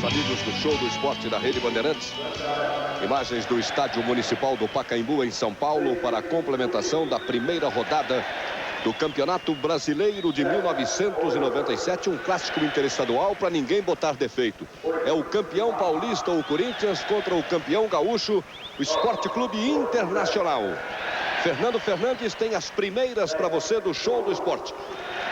amigos do Show do Esporte da Rede Bandeirantes. Imagens do Estádio Municipal do Pacaembu, em São Paulo, para a complementação da primeira rodada do Campeonato Brasileiro de 1997. Um clássico interestadual para ninguém botar defeito. É o campeão paulista, o Corinthians, contra o campeão gaúcho, o Esporte Clube Internacional. Fernando Fernandes tem as primeiras para você do Show do Esporte.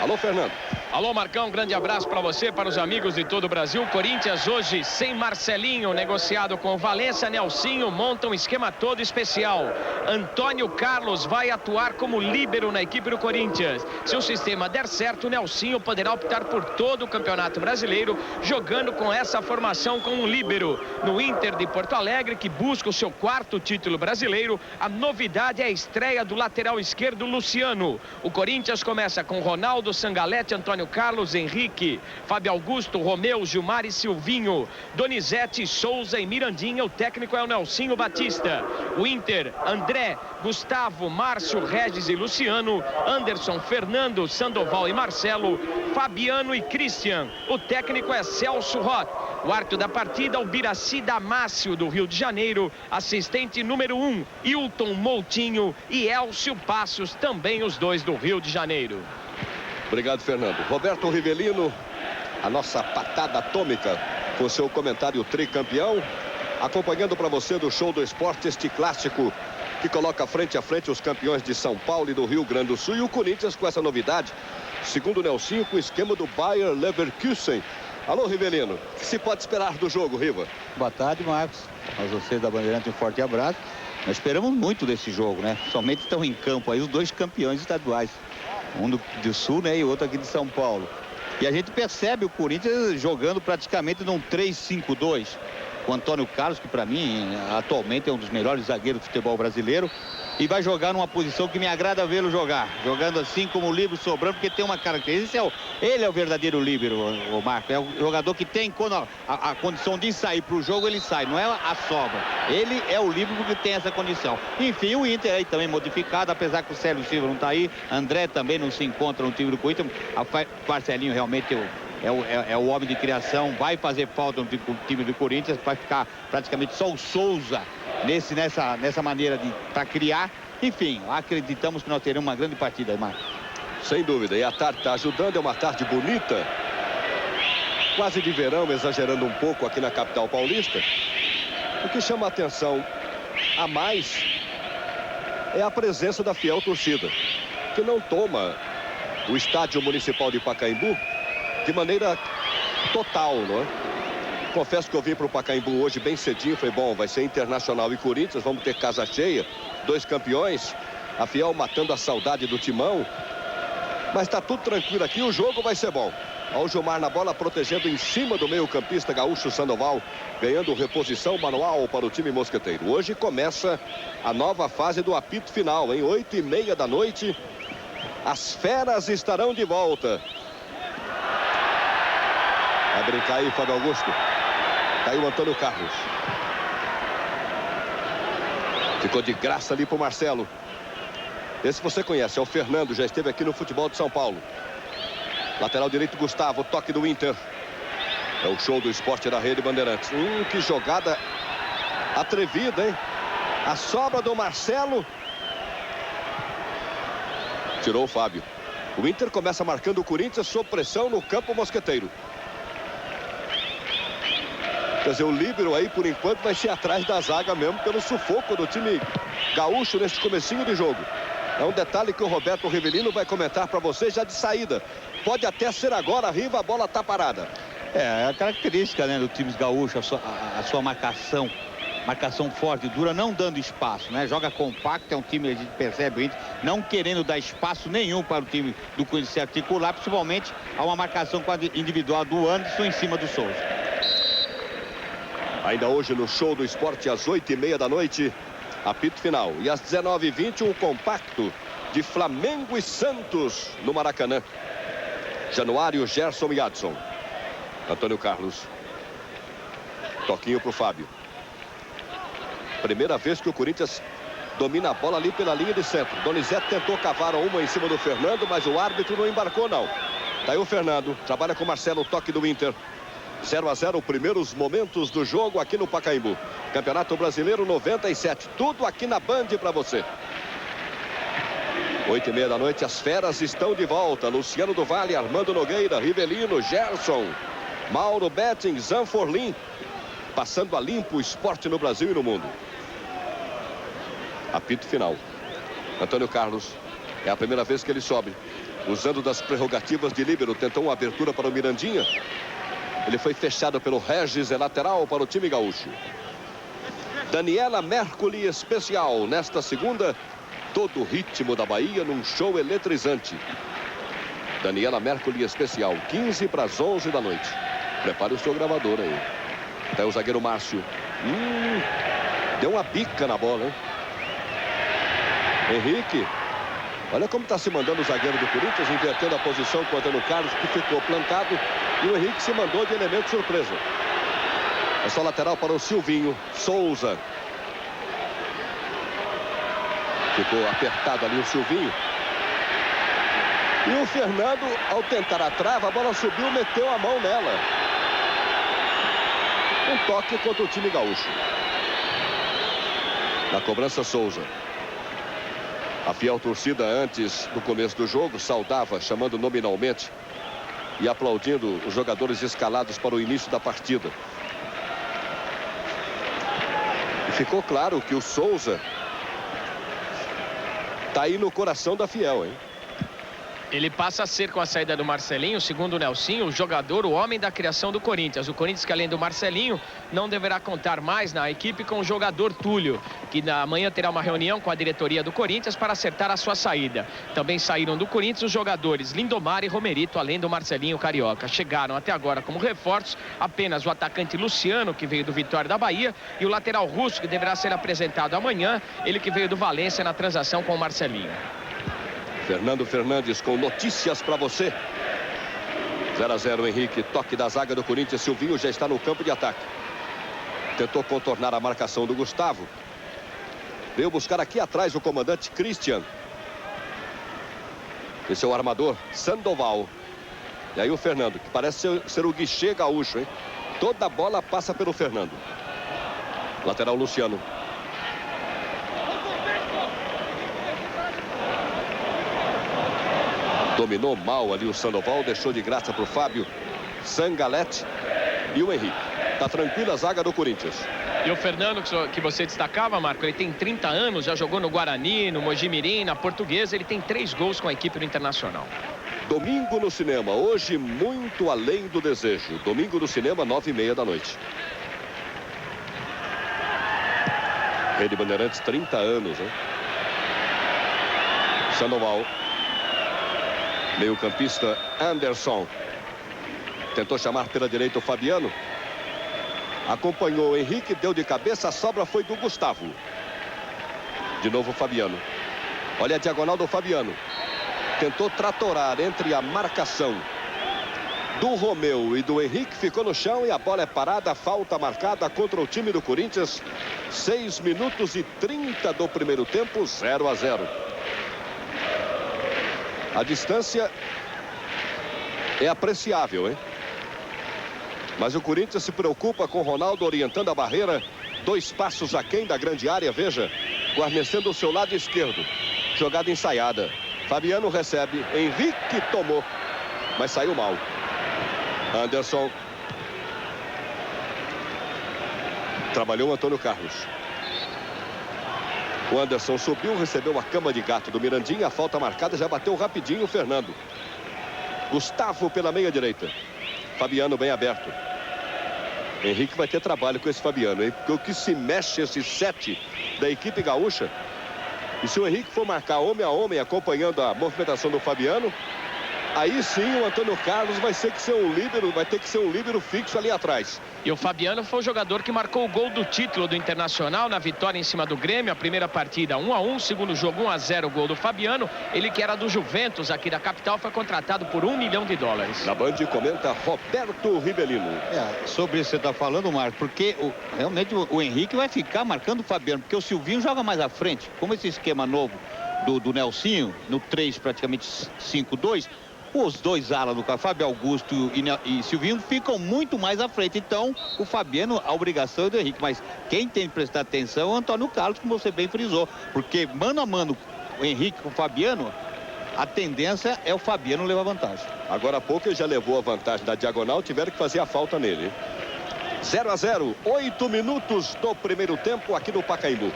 Alô, Fernando. Alô, Marcão, um grande abraço para você, para os amigos de todo o Brasil. Corinthians hoje sem Marcelinho, negociado com Valência. Nelsinho monta um esquema todo especial. Antônio Carlos vai atuar como líbero na equipe do Corinthians. Se o sistema der certo, Nelsinho poderá optar por todo o Campeonato Brasileiro, jogando com essa formação com um líbero. No Inter de Porto Alegre, que busca o seu quarto título brasileiro, a novidade é a estreia do lateral esquerdo, Luciano. O Corinthians começa com Ronaldo, Sangalete, Antônio Carlos, Henrique, Fábio Augusto, Romeu, Gilmar e Silvinho, Donizete, Souza e Mirandinha. O técnico é o Nelsinho Batista. O Inter, André, Gustavo, Márcio, Regis e Luciano, Anderson, Fernando, Sandoval e Marcelo, Fabiano e Christian. O técnico é Celso Roth. O árbitro da partida, o Biraci Damácio, do Rio de Janeiro. Assistente número 1, Hilton Moutinho e Elcio Passos, também os dois do Rio de Janeiro. Obrigado, Fernando. Roberto Rivelino, a nossa patada atômica, com seu comentário tricampeão, acompanhando para você do Show do Esporte este clássico que coloca frente a frente os campeões de São Paulo e do Rio Grande do Sul, e o Corinthians com essa novidade, segundo o Nelsinho, com o esquema do Bayer Leverkusen. Alô, Rivelino, o que se pode esperar do jogo, Riva? Boa tarde, Marcos. A vocês da Bandeirante, um forte abraço. Nós esperamos muito desse jogo, né? Somente estão em campo aí os dois campeões estaduais. Um do Sul, né, e outro aqui de São Paulo. E a gente percebe o Corinthians jogando praticamente num 3-5-2. Com o Antônio Carlos, que para mim atualmente é um dos melhores zagueiros do futebol brasileiro. E vai jogar numa posição que me agrada vê-lo jogar. Jogando assim como o líbero sobrando, porque tem uma característica. Ele é o verdadeiro líbero, o Marco. É o jogador que tem, quando a condição de sair para o jogo, ele sai. Não é a sobra. Ele é o líbero que tem essa condição. Enfim, o Inter aí também modificado, apesar que o Célio Silva não está aí. André também não se encontra no time do Corinthians. Marcelinho realmente é o homem de criação. Vai fazer falta no time do Corinthians. Vai ficar praticamente só o Souza nessa maneira para criar. Enfim, acreditamos que nós teremos uma grande partida, Marcos. Sem dúvida, e a tarde está ajudando, é uma tarde bonita, quase de verão, exagerando um pouco aqui na capital paulista. O que chama a atenção a mais é a presença da fiel torcida, que não toma o Estádio Municipal de Pacaembu de maneira total, não é? Confesso que eu vim para o Pacaembu hoje bem cedinho. Foi bom, vai ser Internacional e Corinthians. Vamos ter casa cheia, dois campeões. A fiel matando a saudade do timão. Mas está tudo tranquilo aqui, o jogo vai ser bom. Olha o Gilmar na bola, protegendo em cima do meio-campista gaúcho Sandoval, ganhando reposição manual para o time mosqueteiro. Hoje começa a nova fase do apito final, em 8h30 da noite. As feras estarão de volta. Vai brincar aí, Fábio Augusto. Caiu o Antônio Carlos. Ficou de graça ali pro Marcelo. Esse você conhece, é o Fernando, já esteve aqui no futebol de São Paulo. Lateral direito, Gustavo, toque do Inter. É o Show do Esporte da Rede Bandeirantes. Que jogada atrevida, hein? A sobra do Marcelo. Tirou o Fábio. O Inter começa marcando o Corinthians sob pressão no campo mosqueteiro. Quer dizer, o líbero aí, por enquanto, vai ser atrás da zaga mesmo, pelo sufoco do time gaúcho neste comecinho de jogo. É um detalhe que o Roberto Rivelino vai comentar para vocês já de saída. Pode até ser agora, Riva, a bola tá parada. É a característica, né, do time gaúcho, a sua marcação forte, dura, não dando espaço, né? Joga compacto, é um time, a gente percebe, não querendo dar espaço nenhum para o time do Corinthians se articular, principalmente a uma marcação individual do Anderson em cima do Souza. Ainda hoje no Show do Esporte, às 8h30 da noite, apito final. E às 19h20, um compacto de Flamengo e Santos no Maracanã. Januário, Gerson e Adson. Antônio Carlos. Toquinho pro Fábio. Primeira vez que o Corinthians domina a bola ali pela linha de centro. Donizete tentou cavar uma em cima do Fernando, mas o árbitro não embarcou, não. Tá aí o Fernando, trabalha com o Marcelo, toque do Inter. 0 a 0, primeiros momentos do jogo aqui no Pacaembu. Campeonato Brasileiro 97. Tudo aqui na Band para você. 8h30 da noite, as feras estão de volta. Luciano do Vale, Armando Nogueira, Rivelino, Gerson, Mauro Betting, Zanforlin. Passando a limpo o esporte no Brasil e no mundo. Apito final. Antônio Carlos. É a primeira vez que ele sobe. Usando das prerrogativas de líbero. Tentou uma abertura para o Mirandinha. Ele foi fechado pelo Regis. É lateral para o time gaúcho. Daniela Mercury especial. Nesta segunda, todo o ritmo da Bahia num show eletrizante. Daniela Mercury especial. 15 para as 11 da noite. Prepare o seu gravador aí. Até o zagueiro Márcio. Deu uma bica na bola, hein? Henrique. Olha como está se mandando o zagueiro do Corinthians, invertendo a posição com o Antônio Carlos, que ficou plantado. E o Henrique se mandou de elemento surpresa. É só lateral para o Silvinho. Souza. Ficou apertado ali o Silvinho. E o Fernando, ao tentar a trava, a bola subiu, meteu a mão nela. Um toque contra o time gaúcho. Na cobrança, Souza. A fiel torcida antes do começo do jogo saudava, chamando nominalmente e aplaudindo os jogadores escalados para o início da partida. E ficou claro que o Souza tá aí no coração da fiel, hein? Ele passa a ser, com a saída do Marcelinho, segundo o Nelsinho, o jogador, o homem da criação do Corinthians. O Corinthians, que além do Marcelinho, não deverá contar mais na equipe com o jogador Túlio, que na manhã terá uma reunião com a diretoria do Corinthians para acertar a sua saída. Também saíram do Corinthians os jogadores Lindomar e Romerito, além do Marcelinho Carioca. Chegaram até agora como reforços apenas o atacante Luciano, que veio do Vitória da Bahia, e o lateral Russo, que deverá ser apresentado amanhã, ele que veio do Valência na transação com o Marcelinho. Fernando Fernandes com notícias para você. 0 a 0, Henrique. Toque da zaga do Corinthians. Silvinho já está no campo de ataque. Tentou contornar a marcação do Gustavo. Veio buscar aqui atrás o comandante Christian. Esse é o armador Sandoval. E aí o Fernando, que parece ser o guichê gaúcho, hein? Toda a bola passa pelo Fernando. Lateral Luciano. Dominou mal ali o Sandoval, deixou de graça para o Fábio Sangalete e o Henrique. Tá tranquila a zaga do Corinthians. E o Fernando, que você destacava, Marco, ele tem 30 anos, já jogou no Guarani, no Mojimirim, na Portuguesa. Ele tem 3 gols com a equipe do Internacional. Domingo no cinema, hoje muito além do desejo. Domingo no cinema, 9h30 da noite. Rede Bandeirantes, 30 anos, hein? Sandoval. Meio-campista Anderson. Tentou chamar pela direita o Fabiano. Acompanhou o Henrique, deu de cabeça, a sobra foi do Gustavo. De novo o Fabiano. Olha a diagonal do Fabiano. Tentou tratorar entre a marcação do Romeu e do Henrique, ficou no chão e a bola é parada, falta marcada contra o time do Corinthians. 6 minutos e 30 do primeiro tempo, 0 a 0. A distância é apreciável, hein? Mas o Corinthians se preocupa com o Ronaldo orientando a barreira. 2 passos aquém da grande área, veja. Guarnecendo o seu lado esquerdo. Jogada ensaiada. Fabiano recebe. Henrique tomou. Mas saiu mal. Anderson. Trabalhou o Antônio Carlos. O Anderson subiu, recebeu a cama de gato do Mirandinha. A falta marcada, já bateu rapidinho o Fernando. Gustavo pela meia direita. Fabiano bem aberto. Henrique vai ter trabalho com esse Fabiano, hein? Porque o que se mexe esse 7 da equipe gaúcha. E se o Henrique for marcar homem a homem, acompanhando a movimentação do Fabiano, aí sim o Antônio Carlos vai ter que ser um líbero fixo ali atrás. E o Fabiano foi o jogador que marcou o gol do título do Internacional na vitória em cima do Grêmio. A primeira partida 1 a 1, segundo jogo 1 a 0, o gol do Fabiano. Ele que era do Juventus aqui da capital, foi contratado por $1 milhão. Na Band comenta Roberto Rivelino. Sobre isso que você está falando, Marco, porque realmente o Henrique vai ficar marcando o Fabiano, porque o Silvinho joga mais à frente. Como esse esquema novo do Nelsinho, no 3 praticamente 5-2, Os dois alas do Fábio Augusto e Silvinho ficam muito mais à frente. Então, o Fabiano, a obrigação é do Henrique. Mas quem tem que prestar atenção é o Antônio Carlos, como você bem frisou. Porque, mano a mano, o Henrique com o Fabiano, a tendência é o Fabiano levar vantagem. Agora há pouco ele já levou a vantagem da diagonal, tiveram que fazer a falta nele. 0-0, 8 minutos do primeiro tempo aqui no Pacaembu.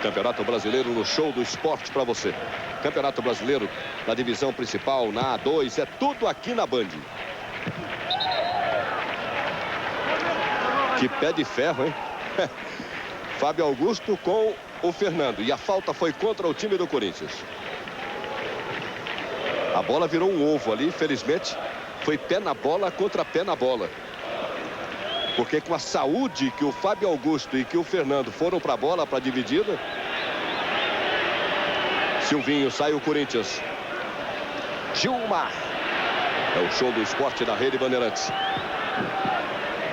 Campeonato Brasileiro no Show do Esporte para você. Campeonato Brasileiro na divisão principal, na A2, é tudo aqui na Band. Que pé de ferro, hein? Fábio Augusto com o Fernando. E a falta foi contra o time do Corinthians. A bola virou um ovo ali, felizmente. Foi pé na bola contra pé na bola. Porque com a saúde que o Fábio Augusto e que o Fernando foram para a bola, para a dividida. Silvinho, sai o Corinthians. Gilmar. É o Show do Esporte da Rede Bandeirantes.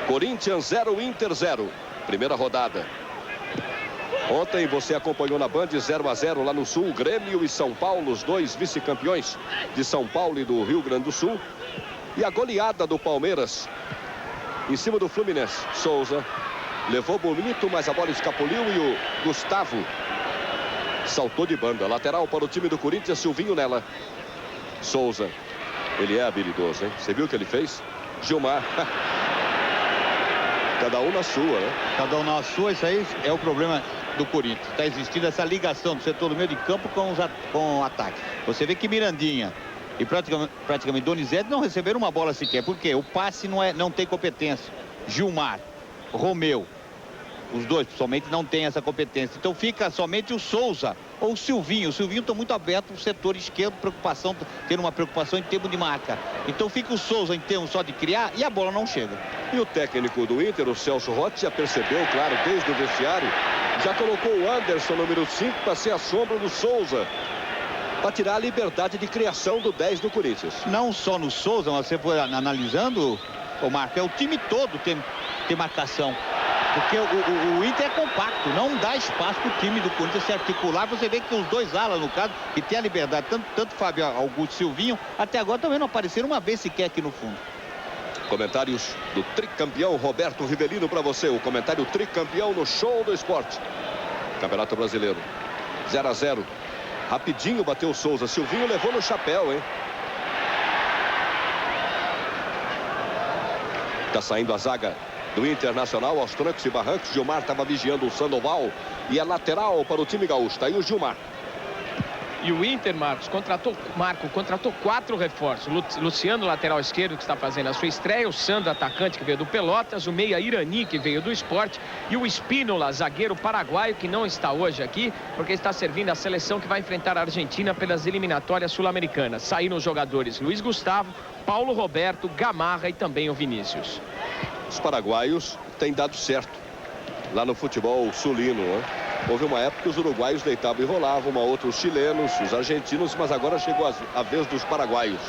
Corinthians 0, Inter 0. Primeira rodada. Ontem você acompanhou na Band 0-0 lá no Sul. Grêmio e São Paulo, os dois vice-campeões de São Paulo e do Rio Grande do Sul. E a goleada do Palmeiras em cima do Fluminense. Souza levou bonito, mas a bola escapuliu e o Gustavo saltou de banda. Lateral para o time do Corinthians, Silvinho nela. Souza, ele é habilidoso, hein? Você viu o que ele fez? Gilmar. Cada um na sua, né? Cada um na sua, isso aí é o problema do Corinthians. Está existindo essa ligação do setor do meio de campo com o ataque. Você vê que Mirandinha e praticamente Donizete não receberam uma bola sequer. Por quê? O passe não tem competência. Gilmar, Romeu, os dois somente não têm essa competência. Então fica somente o Souza ou o Silvinho. O Silvinho está muito aberto no setor esquerdo, tendo uma preocupação em termos de marca. Então fica o Souza em termos só de criar e a bola não chega. E o técnico do Inter, o Celso Rotti, já percebeu, claro, desde o vestiário, já colocou o Anderson, número 5, para ser a sombra do Souza, para tirar a liberdade de criação do 10 do Corinthians. Não só no Souza, mas você foi analisando, o Marco, é o time todo tem marcação. Porque o Inter é compacto, não dá espaço para o time do Corinthians se articular. Você vê que os dois alas, no caso, que tem a liberdade, tanto Fábio Augusto e Silvinho, até agora também não apareceram uma vez sequer aqui no fundo. Comentários do tricampeão Roberto Rivelino para você. O comentário tricampeão no Show do Esporte. Campeonato Brasileiro. 0-0. Rapidinho bateu o Souza. Silvinho levou no chapéu, hein? Tá saindo a zaga do Internacional aos trancos e barrancos. Gilmar estava vigiando o Sandoval. E é lateral para o time gaúcho. Tá aí o Gilmar. E o Inter, contratou 4 reforços. Luciano, lateral esquerdo, que está fazendo a sua estreia. O Sandro, atacante, que veio do Pelotas. O meia Irani, que veio do Sport. E o Espínola, zagueiro paraguaio, que não está hoje aqui, porque está servindo a seleção que vai enfrentar a Argentina pelas eliminatórias sul-americanas. Saíram os jogadores Luiz Gustavo, Paulo Roberto, Gamarra e também o Vinícius. Os paraguaios têm dado certo lá no futebol sulino, né? Houve uma época que os uruguaios deitavam e rolavam, uma outra os chilenos, os argentinos, mas agora chegou a vez dos paraguaios.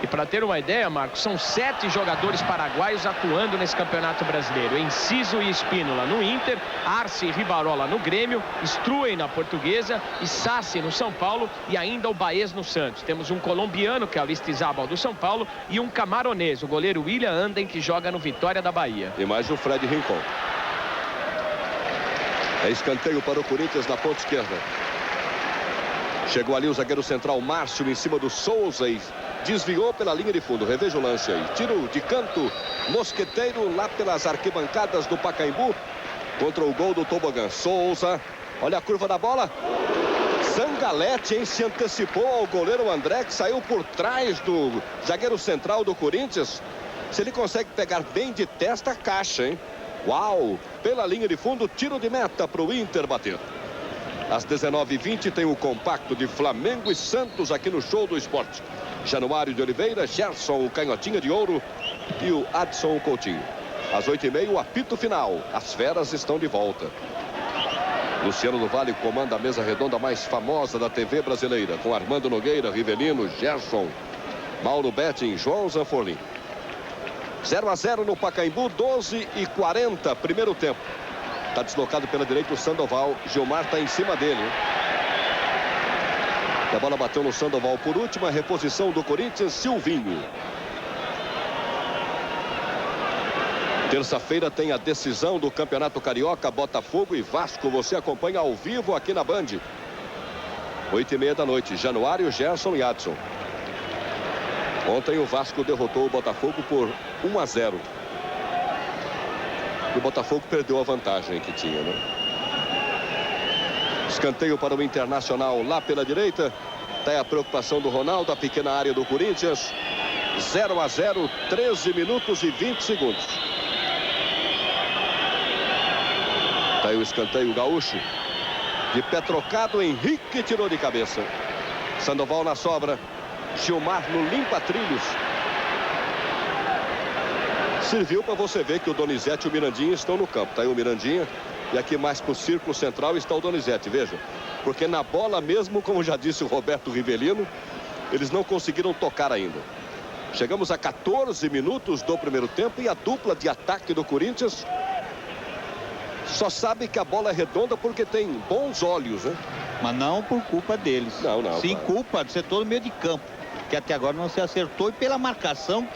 E para ter uma ideia, Marcos, são 7 jogadores paraguaios atuando nesse campeonato brasileiro. Enciso e Espínola no Inter, Arce e Rivarola no Grêmio, Struey na Portuguesa, e Sassi no São Paulo e ainda o Baez no Santos. Temos um colombiano, que é o Aristizábal do São Paulo, e um camaronês, o goleiro William Anden, que joga no Vitória da Bahia. E mais o Fred Rincon. É escanteio para o Corinthians na ponta esquerda. Chegou ali o zagueiro central Márcio em cima do Souza e desviou pela linha de fundo. Reveja o lance aí. Tiro de canto, mosqueteiro lá pelas arquibancadas do Pacaembu. Contra o gol do Tobogã. Souza, olha a curva da bola. Zangalete, hein, se antecipou ao goleiro André, que saiu por trás do zagueiro central do Corinthians. Se ele consegue pegar bem de testa, caixa, hein? Uau! Pela linha de fundo, tiro de meta para o Inter bater. Às 19h20 tem o compacto de Flamengo e Santos aqui no Show do Esporte. Januário de Oliveira, Gerson, o canhotinha de ouro, e o Adson Coutinho. Às 8h30, o apito final. As feras estão de volta. Luciano do Vale comanda a mesa redonda mais famosa da TV brasileira, com Armando Nogueira, Rivelino, Gerson, Mauro Betting, João Zanforlin. 0-0 no Pacaembu, 12h40, primeiro tempo. Está deslocado pela direita o Sandoval. Gilmar está em cima dele. E a bola bateu no Sandoval por último. A reposição do Corinthians, Silvinho. Terça-feira tem a decisão do Campeonato Carioca, Botafogo e Vasco. Você acompanha ao vivo aqui na Band. 8h30 da noite. Januário, Gerson e Adson. Ontem o Vasco derrotou o Botafogo por 1-0. E o Botafogo perdeu a vantagem que tinha, né? Escanteio para o Internacional lá pela direita. Tá aí a preocupação do Ronaldo, a pequena área do Corinthians. 0-0, 13 minutos e 20 segundos. Tá aí o escanteio gaúcho. De pé trocado, Henrique tirou de cabeça. Sandoval na sobra. Gilmar no limpa-trilhos. Serviu para você ver que o Donizete e o Mirandinha estão no campo. Tá aí o Mirandinha. E aqui mais para o círculo central está o Donizete, veja. Porque na bola mesmo, como já disse o Roberto Rivelino, eles não conseguiram tocar ainda. Chegamos a 14 minutos do primeiro tempo e a dupla de ataque do Corinthians só sabe que a bola é redonda porque tem bons olhos, né? Mas não por culpa deles. Não. Sim, culpa do setor do meio de campo, que até agora não se acertou, e pela marcação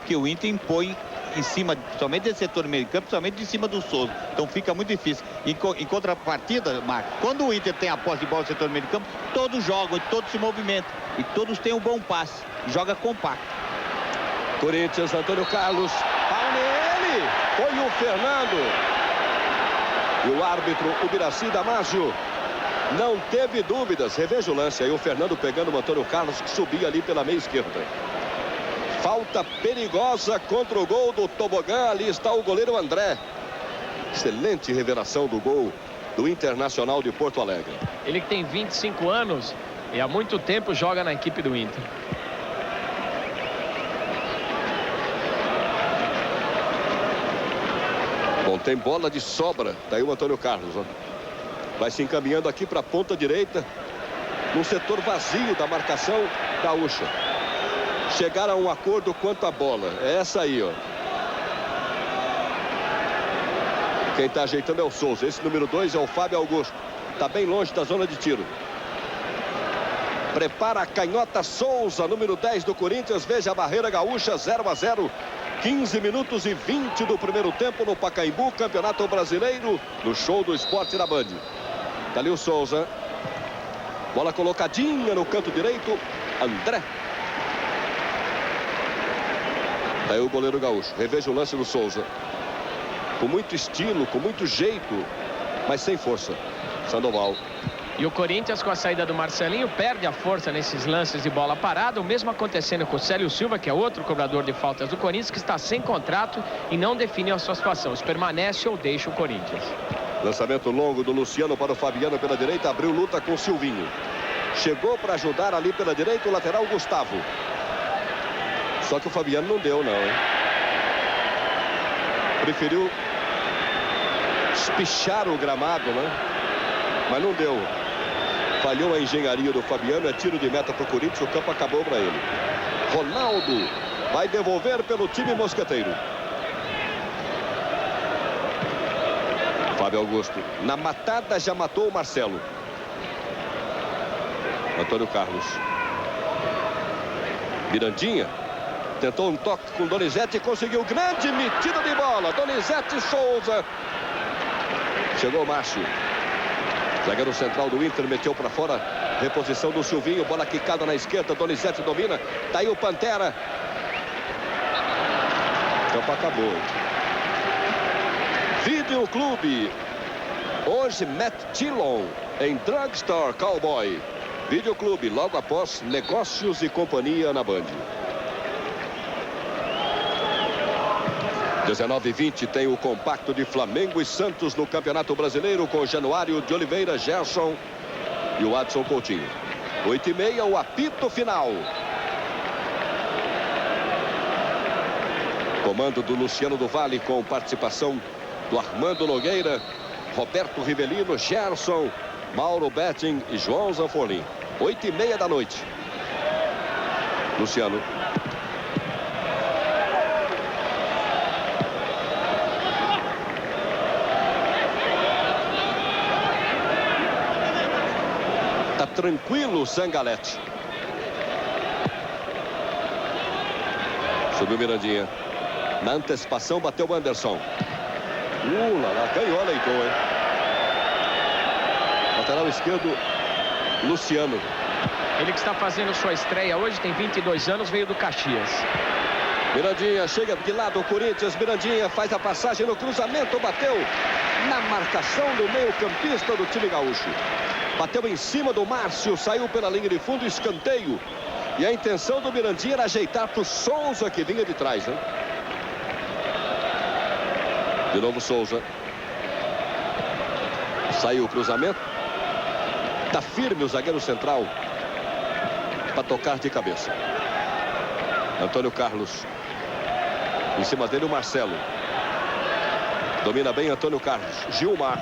que o Inter impõe em cima, somente desse setor do meio de campo, somente em cima do Souza. Então fica muito difícil. Em contrapartida, Marcos, quando o Inter tem a posse de bola no setor do meio de campo, todos jogam e todos se movimentam. E todos têm um bom passe. Joga compacto. Corinthians, Antônio Carlos. Pau nele! Foi o Fernando. E o árbitro, o Biraci Damasio, não teve dúvidas. Reveja o lance aí, o Fernando pegando o Antônio Carlos, que subia ali pela meia esquerda. Falta perigosa contra o gol do Tobogã. Ali está o goleiro André. Excelente revelação do gol do Internacional de Porto Alegre. Ele que tem 25 anos e há muito tempo joga na equipe do Inter. Bom, tem bola de sobra. Daí o Antônio Carlos, ó. Vai se encaminhando aqui para a ponta direita, no setor vazio da marcação gaúcha. Chegaram a um acordo quanto à bola. É essa aí, ó. Quem está ajeitando é o Souza. Esse número 2 é o Fábio Augusto. Está bem longe da zona de tiro. Prepara a canhota Souza, número 10 do Corinthians. Veja a barreira gaúcha, 0-0. 15 minutos e 20 do primeiro tempo no Pacaembu, Campeonato Brasileiro, no Show do Esporte da Band. Tá ali o Souza. Bola colocadinha no canto direito. André. Tá aí o goleiro gaúcho. Reveja o lance do Souza. Com muito estilo, com muito jeito, mas sem força. Sandoval. E o Corinthians, com a saída do Marcelinho, perde a força nesses lances de bola parada. O mesmo acontecendo com o Célio Silva, que é outro cobrador de faltas do Corinthians, que está sem contrato e não define a sua situação. Se permanece ou deixa o Corinthians. Lançamento longo do Luciano para o Fabiano pela direita. Abriu luta com o Silvinho. Chegou para ajudar ali pela direita o lateral Gustavo. Só que o Fabiano não deu, não, hein? Preferiu espichar o gramado, né? Mas não deu. Falhou a engenharia do Fabiano. É tiro de meta para o Corinthians. O campo acabou para ele. Ronaldo vai devolver pelo time mosqueteiro. Fábio Augusto. Na matada já matou o Marcelo. Antônio Carlos. Mirandinha. Tentou um toque com Donizete e conseguiu. Grande metida de bola. Donizete Souza. Chegou o Márcio. Zagueiro central do Inter meteu para fora. Reposição do Silvinho. Bola quicada na esquerda. Donizete domina. Tá aí o Pantera. O campo acabou. Vídeo Clube. Hoje Matt Dillon em Drugstore Cowboy. Vídeo Clube logo após Negócios e Companhia na Band. 19h20 tem o compacto de Flamengo e Santos no Campeonato Brasileiro com Januário de Oliveira, Gerson e o Adson Coutinho. 8h30 o apito final. Comando do Luciano do Vale com participação do Armando Nogueira, Roberto Rivelino, Gerson, Mauro Betting e João Zanforlin. 8h30 da noite. Luciano. tranquilo Zangalete. Subiu Mirandinha. Na antecipação bateu o Anderson. Lá, ganhou a Leitor, hein? Lateral esquerdo, Luciano. Ele que está fazendo sua estreia hoje, tem 22 anos, veio do Caxias. Mirandinha chega de lado o Corinthians. Mirandinha faz a passagem no cruzamento, bateu na marcação do meio-campista do time gaúcho. Bateu em cima do Márcio, saiu pela linha de fundo, escanteio. E a intenção do Mirandinha era ajeitar para o Souza, que vinha de trás, né? De novo Souza. Saiu o cruzamento. Tá firme o zagueiro central para tocar de cabeça. Antônio Carlos. Em cima dele o Marcelo. Domina bem Antônio Carlos. Gilmar.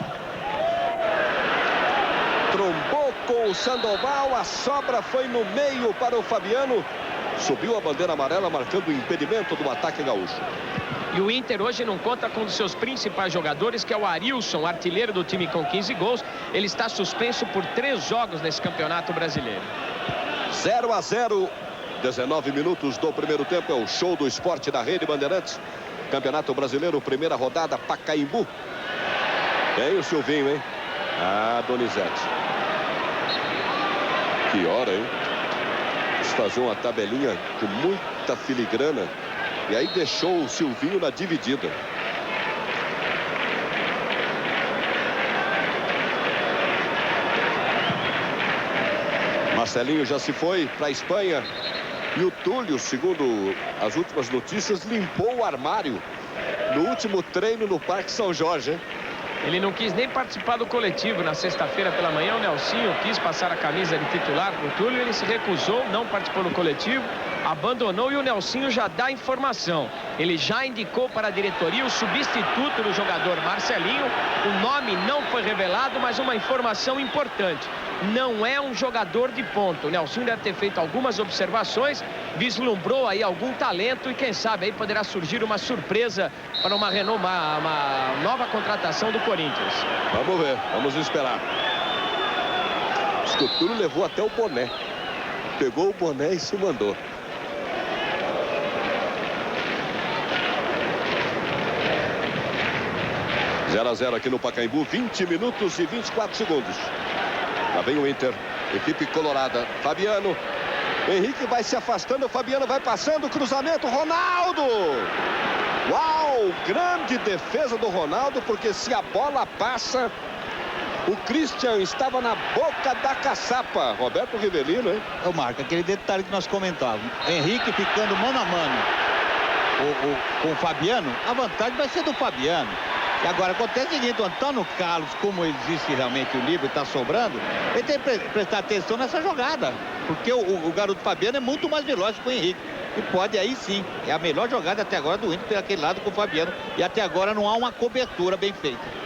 Trombou com o Sandoval. A sobra foi no meio para o Fabiano. Subiu a bandeira amarela, marcando o impedimento do ataque gaúcho. E o Inter hoje não conta com um dos seus principais jogadores, que é o Arilson, artilheiro do time com 15 gols. Ele está suspenso por 3 jogos nesse campeonato brasileiro. 0-0. 19 minutos do primeiro tempo. É o show do esporte da Rede Bandeirantes. Campeonato Brasileiro, primeira rodada, Pacaembu. Tem o Silvinho, hein? Donizete. Que hora, hein? Quis fazer uma tabelinha com muita filigrana. E aí deixou o Silvinho na dividida. Marcelinho já se foi para a Espanha. E o Túlio, segundo as últimas notícias, limpou o armário no último treino no Parque São Jorge, hein? Ele não quis nem participar do coletivo na sexta-feira pela manhã. O Nelsinho quis passar a camisa de titular para o Túlio. Ele se recusou, não participou do coletivo, abandonou, e o Nelsinho já dá informação. Ele já indicou para a diretoria o substituto do jogador Marcelinho. O nome não foi revelado, mas uma informação importante: não é um jogador de ponta. O Nelsinho deve ter feito algumas observações, vislumbrou aí algum talento, e quem sabe aí poderá surgir uma surpresa para uma nova contratação do Corinthians. Vamos ver, vamos esperar. Acho que o Túlio levou até o boné. Pegou o boné e se mandou. Zero a 0 aqui no Pacaembu, 20 minutos e 24 segundos. Lá vem o Inter, equipe colorada. Fabiano. Henrique vai se afastando, Fabiano vai passando, cruzamento, Ronaldo! Uau! Grande defesa do Ronaldo, porque se a bola passa, o Christian estava na boca da caçapa. Roberto Rivelino, hein? Eu marco aquele detalhe que nós comentávamos. Henrique ficando mano a mano com o Fabiano, a vantagem vai ser do Fabiano. E agora acontece o seguinte: o Antônio Carlos, como existe realmente o livro e está sobrando, ele tem que prestar atenção nessa jogada, porque o garoto Fabiano é muito mais veloz que o Henrique. E pode aí sim, é a melhor jogada até agora do Inter pelo aquele lado com o Fabiano. E até agora não há uma cobertura bem feita.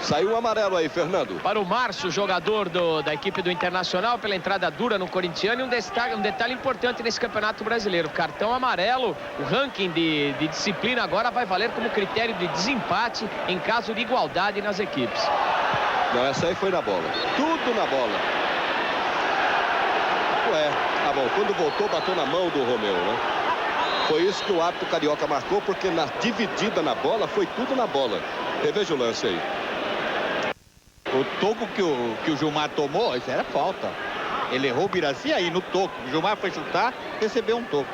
Saiu um amarelo aí, Fernando. Para o Márcio, jogador da equipe do Internacional, pela entrada dura no corintiano. E um detalhe importante nesse campeonato brasileiro: cartão amarelo. O ranking de disciplina agora vai valer como critério de desempate em caso de igualdade nas equipes. Não, essa aí foi na bola. Tudo na bola. Ué, tá bom. Quando voltou, bateu na mão do Romeu, né? Foi isso que o árbitro carioca marcou, porque na dividida na bola, foi tudo na bola. Reveja o lance aí. O toco que o Gilmar tomou, isso era falta. Ele errou o Biraci aí no toco. O Gilmar foi chutar, recebeu um toco.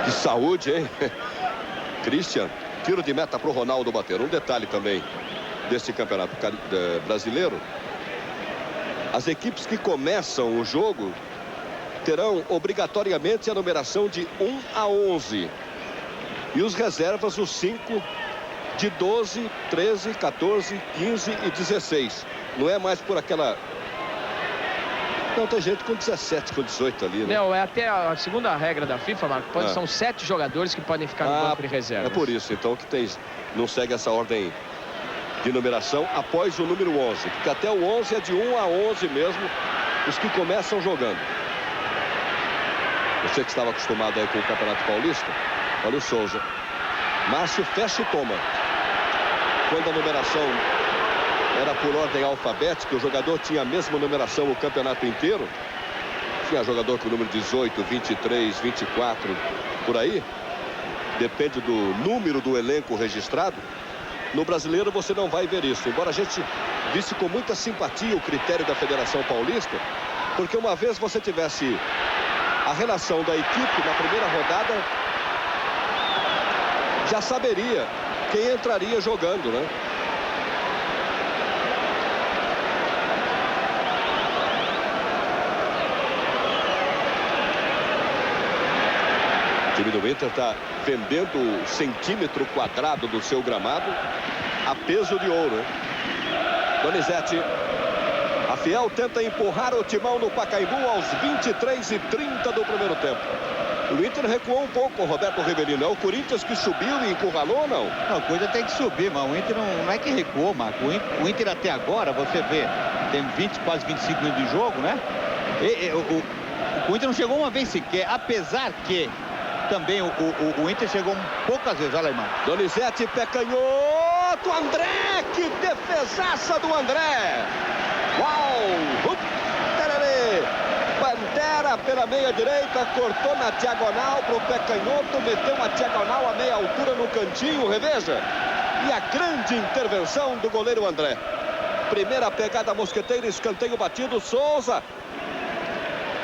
Que saúde, hein? Christian, tiro de meta para o Ronaldo bater. Um detalhe também desse campeonato brasileiro: as equipes que começam o jogo terão obrigatoriamente a numeração de 1 a 11. E os reservas, os 5 de 12, 13, 14, 15 e 16. Não é mais por aquela... Não, tem gente com 17, com 18 ali, né? Não, é até a segunda regra da FIFA, Marco. São 7 jogadores que podem ficar no banco de reserva. É por isso, então, que não segue essa ordem de numeração após o número 11. Porque até o 11 é de 1 a 11 mesmo, os que começam jogando. Você que estava acostumado aí com o Campeonato Paulista, olha o Souza. Márcio fecha e toma. Quando a numeração Era por ordem alfabética, o jogador tinha a mesma numeração o campeonato inteiro. Tinha jogador com o número 18, 23, 24, por aí. Depende do número do elenco registrado. No brasileiro você não vai ver isso. Embora a gente visse com muita simpatia o critério da Federação Paulista. Porque uma vez você tivesse a relação da equipe na primeira rodada, já saberia quem entraria jogando, né? O time do Inter está vendendo o centímetro quadrado do seu gramado a peso de ouro, né? Donizete. A Fiel tenta empurrar o Timão no Pacaembu aos 23h30 do primeiro tempo. O Inter recuou um pouco, o Roberto Rivelino. É o Corinthians que subiu e encurralou ou não? Não, a coisa tem que subir, mas o Inter não é que recuou, Marco. O Inter até agora, você vê, tem 20, quase 25 minutos de jogo, né? O Inter não chegou uma vez sequer, apesar que também o Inter chegou poucas vezes. Olha aí, mano. Donizete, pé canhoto, André, que defesaça do André. Uau! Pantera pela meia direita, cortou na diagonal para o pé canhoto, meteu uma diagonal a meia altura no cantinho, reveja. E a grande intervenção do goleiro André. Primeira pegada mosqueteira, escanteio batido, Souza.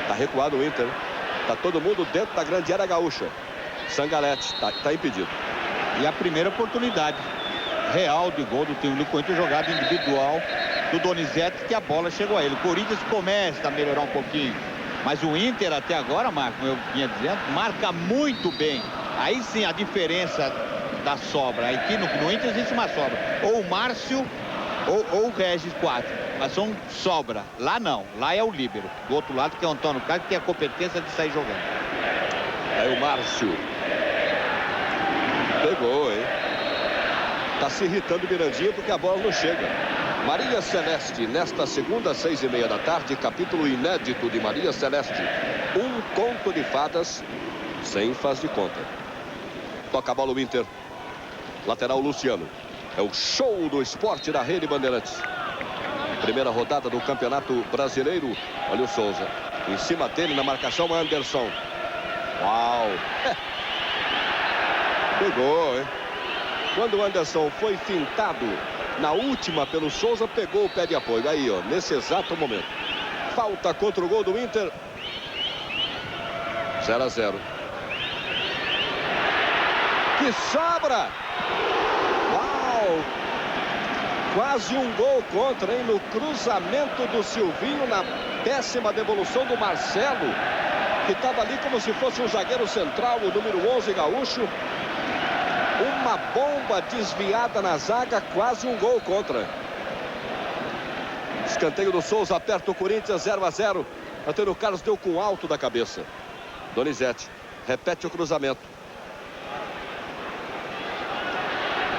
Tá recuado o Inter. Tá todo mundo dentro da grande área gaúcha. Sangalete tá impedido. E a primeira oportunidade real de gol do time do Corinthians, jogada individual do Donizete, que a bola chegou a ele. O Corinthians começa a melhorar um pouquinho, mas o Inter até agora, Marco, como eu vinha dizendo, marca muito bem. Aí sim a diferença da sobra. Aqui no Inter existe uma sobra. Ou o Márcio ou o Regis 4. Mas são sobra. Lá não. Lá é o líbero. Do outro lado que é o Antônio Carlos, que tem a competência de sair jogando. Aí o Márcio. Pegou, hein? Tá se irritando o Mirandinha porque a bola não chega. Maria Celeste, nesta segunda, 6h30 da tarde, capítulo inédito de Maria Celeste. Um conto de fadas sem faz de conta. Toca a bola o Inter. Lateral Luciano. É o show do esporte da Rede Bandeirantes. Primeira rodada do Campeonato Brasileiro. Olha o Souza. Em cima dele na marcação Anderson. Uau! Pegou, hein? Quando o Anderson foi fintado na última pelo Souza, pegou o pé de apoio. Aí, ó, nesse exato momento. Falta contra o gol do Inter. 0-0. Que sobra! Uau! Quase um gol contra, hein? No cruzamento do Silvinho, na péssima devolução do Marcelo, que estava ali como se fosse um zagueiro central, o número 11 gaúcho. Uma bomba desviada na zaga, quase um gol contra. Escanteio do Souza, aperta o Corinthians, 0-0. Antônio Carlos deu com alto da cabeça. Donizete repete o cruzamento.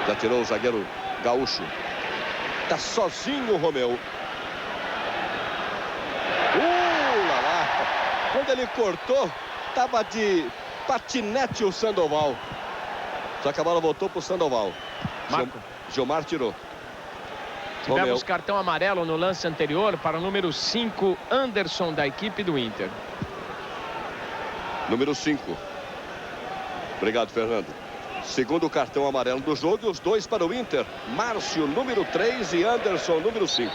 Já tirou o zagueiro gaúcho. Tá sozinho o Romeu. Lá lá. Quando ele cortou, tava de patinete o Sandoval. Só que a bola voltou pro Sandoval. Gilmar tirou. Tivemos Romeu. cartão amarelo no lance anterior para o número 5, Anderson, da equipe do Inter. Número 5. Obrigado, Fernando. Segundo cartão amarelo do jogo, os dois para o Inter. Márcio, número 3, e Anderson, número 5.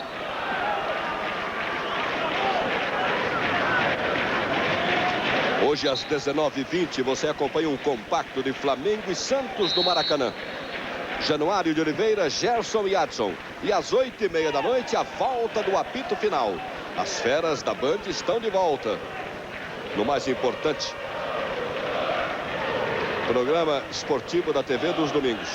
Hoje às 19h20 você acompanha um compacto de Flamengo e Santos no Maracanã. Januário de Oliveira, Gerson e Adson. E às 8h30 da noite a volta do apito final. As feras da Band estão de volta. No mais importante programa esportivo da TV dos domingos.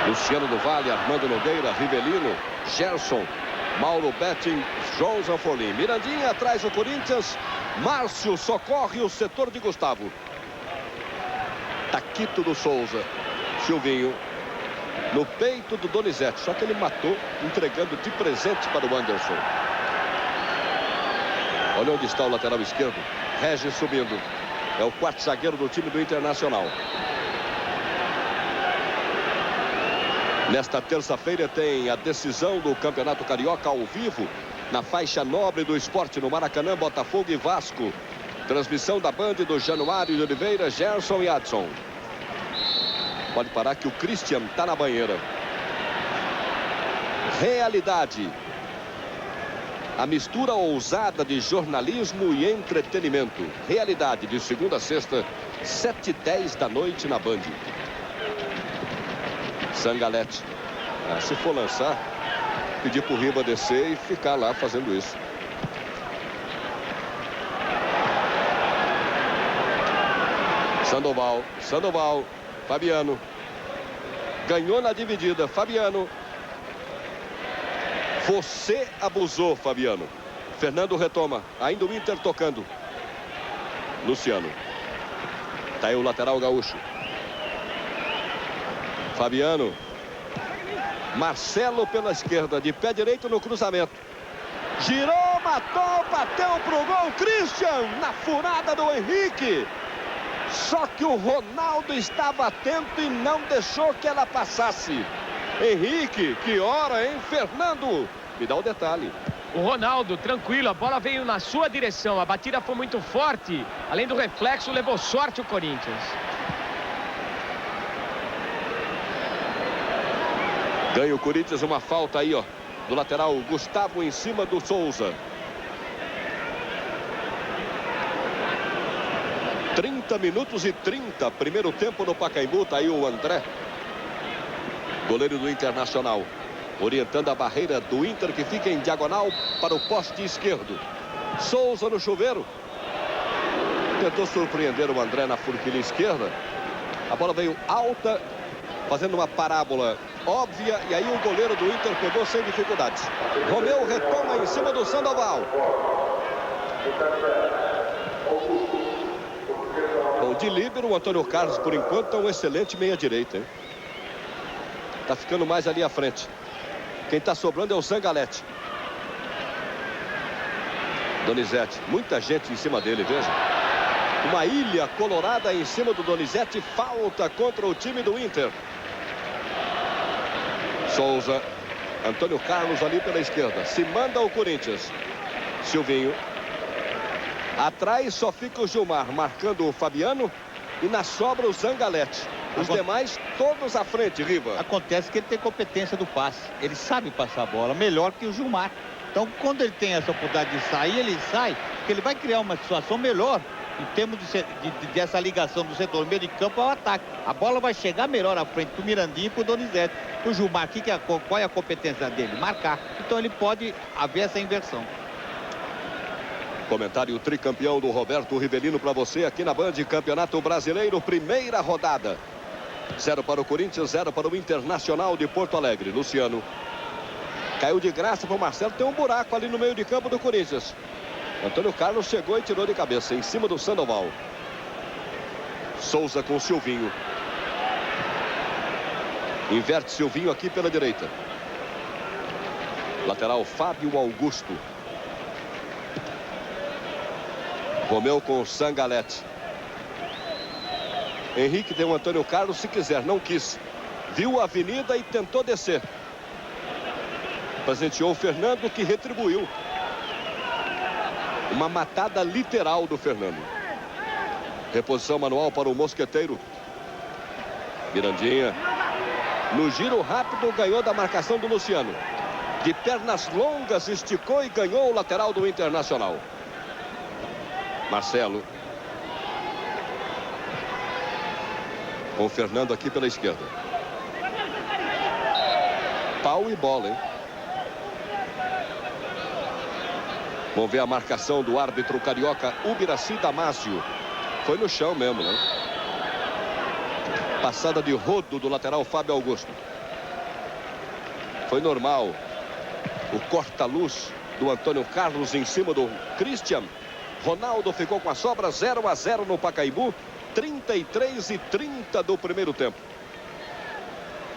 Luciano do Vale, Armando Nogueira, Rivelino, Gerson, Mauro Betting, João Zanfolim. Mirandinha atrás do Corinthians. Márcio socorre o setor de Gustavo. Taquito do Souza. Silvinho no peito do Donizete. Só que ele matou, entregando de presente para o Anderson. Olha onde está o lateral esquerdo. Regis subindo. É o quarto zagueiro do time do Internacional. Nesta terça-feira tem a decisão do Campeonato Carioca ao vivo, na faixa nobre do esporte no Maracanã, Botafogo e Vasco. Transmissão da Band do Januário de Oliveira, Gerson e Adson. Pode parar que o Christian está na banheira. Realidade. A mistura ousada de jornalismo e entretenimento. Realidade, de segunda a sexta, 7h10 da noite na Band. Zangalete. Se for lançar, pedir pro Riva descer e ficar lá fazendo isso. Sandoval, Fabiano. Ganhou na dividida, Fabiano. Você abusou, Fabiano. Fernando retoma, ainda o Inter tocando. Luciano. Tá aí o lateral gaúcho. Fabiano. Marcelo pela esquerda, de pé direito no cruzamento. Girou, matou, bateu pro gol. Christian na furada do Henrique. Só que o Ronaldo estava atento e não deixou que ela passasse. Henrique, que hora, hein? Fernando, me dá o detalhe. O Ronaldo, tranquilo, a bola veio na sua direção. A batida foi muito forte. Além do reflexo, levou sorte o Corinthians. Ganha o Corinthians, uma falta aí, ó, do lateral Gustavo em cima do Souza. 30 minutos e 30, primeiro tempo no Pacaembu. Tá aí o André, goleiro do Internacional, orientando a barreira do Inter, que fica em diagonal para o poste esquerdo. Souza no chuveiro. Tentou surpreender o André na forquilha esquerda. A bola veio alta, fazendo uma parábola óbvia, e aí o goleiro do Inter pegou sem dificuldades. Romeu retoma em cima do Sandoval. Bom, de líbero, o Antônio Carlos, por enquanto, é um excelente meia-direita, hein? Tá ficando mais ali à frente. Quem tá sobrando é o Zangalete. Donizete, muita gente em cima dele, veja. Uma ilha colorada em cima do Donizete. Falta contra o time do Inter. Souza. Antônio Carlos ali pela esquerda. Se manda o Corinthians. Silvinho. Atrás só fica o Gilmar marcando o Fabiano. E na sobra o Zangalete. Os demais todos à frente, Riva. Acontece que ele tem competência do passe. Ele sabe passar a bola melhor que o Gilmar. Então, quando ele tem essa oportunidade de sair, ele sai, porque ele vai criar uma situação melhor em termos dessa ligação do setor meio de campo ao ataque. A bola vai chegar melhor à frente pro Mirandinha e pro Donizete. O Gilmar, qual é a competência dele? Marcar. Então, ele pode haver essa inversão. Comentário tricampeão do Roberto Rivelino para você aqui na Band. Campeonato Brasileiro, primeira rodada. 0 para o Corinthians, 0 para o Internacional de Porto Alegre. Luciano. Caiu de graça para o Marcelo. Tem um buraco ali no meio de campo do Corinthians. Antônio Carlos chegou e tirou de cabeça em cima do Sandoval. Souza com Silvinho. Inverte Silvinho aqui pela direita. Lateral Fábio Augusto. Romeu com o Zangalete. Henrique deu o Antônio Carlos se quiser, não quis. Viu a avenida e tentou descer. Presenteou o Fernando, que retribuiu. Uma matada literal do Fernando. Reposição manual para o Mosqueteiro. Mirandinha. No giro rápido, ganhou da marcação do Luciano. De pernas longas, esticou e ganhou o lateral do Internacional. Marcelo. Com o Fernando aqui pela esquerda. Pau e bola, hein? Vamos ver a marcação do árbitro carioca Ubiraci Damásio. Foi no chão mesmo, né? Passada de rodo do lateral Fábio Augusto. Foi normal. O corta-luz do Antônio Carlos em cima do Christian. Ronaldo ficou com a sobra. 0-0 no Pacaembu. 33:30 do primeiro tempo.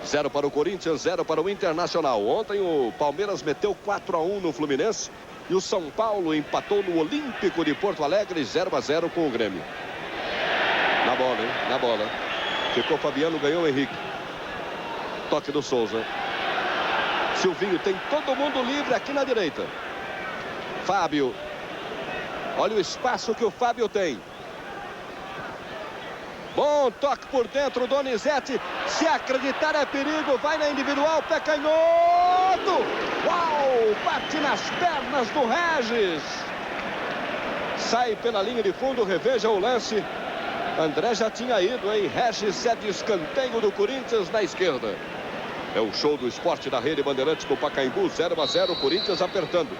0 para o Corinthians, 0 para o Internacional. Ontem o Palmeiras meteu 4-1 no Fluminense. E o São Paulo empatou no Olímpico de Porto Alegre, 0-0 com o Grêmio. Na bola, hein? Na bola. Ficou Fabiano, ganhou o Henrique. Toque do Souza. Silvinho tem todo mundo livre aqui na direita. Fábio. Olha o espaço que o Fábio tem. Bom toque por dentro, Donizete. Se acreditar é perigo. Vai na individual, pé canhoto. Uau! Bate nas pernas do Regis. Sai pela linha de fundo, reveja o lance. André já tinha ido, hein? Regis cede escanteio do Corinthians na esquerda. É o show do esporte da Rede Bandeirantes no Pacaembu. 0-0, Corinthians apertando.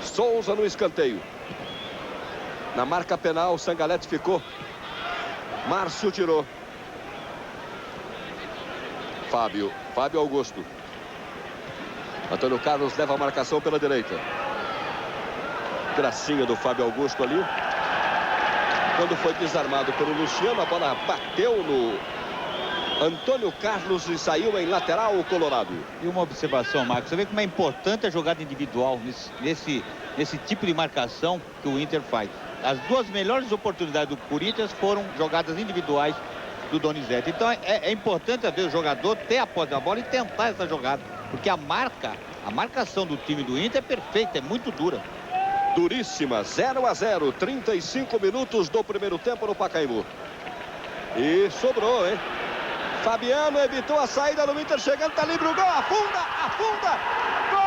Souza no escanteio. Na marca penal, Sangalete ficou. Márcio tirou. Fábio Augusto. Antônio Carlos leva a marcação pela direita. Gracinha do Fábio Augusto ali. Quando foi desarmado pelo Luciano, a bola bateu no Antônio Carlos e saiu em lateral o Colorado. E uma observação, Marcos. Você vê como é importante a jogada individual nesse tipo de marcação que o Inter faz. As duas melhores oportunidades do Corinthians foram jogadas individuais do Donizete. Então é importante, às vezes, o jogador ter a posse da bola e tentar essa jogada. Porque a marcação do time do Inter é perfeita, é muito dura. Duríssima, 0-0, 35 minutos do primeiro tempo no Pacaembu. E sobrou, hein? Fabiano evitou a saída do Inter, chegando, tá livre o gol, afunda! Gol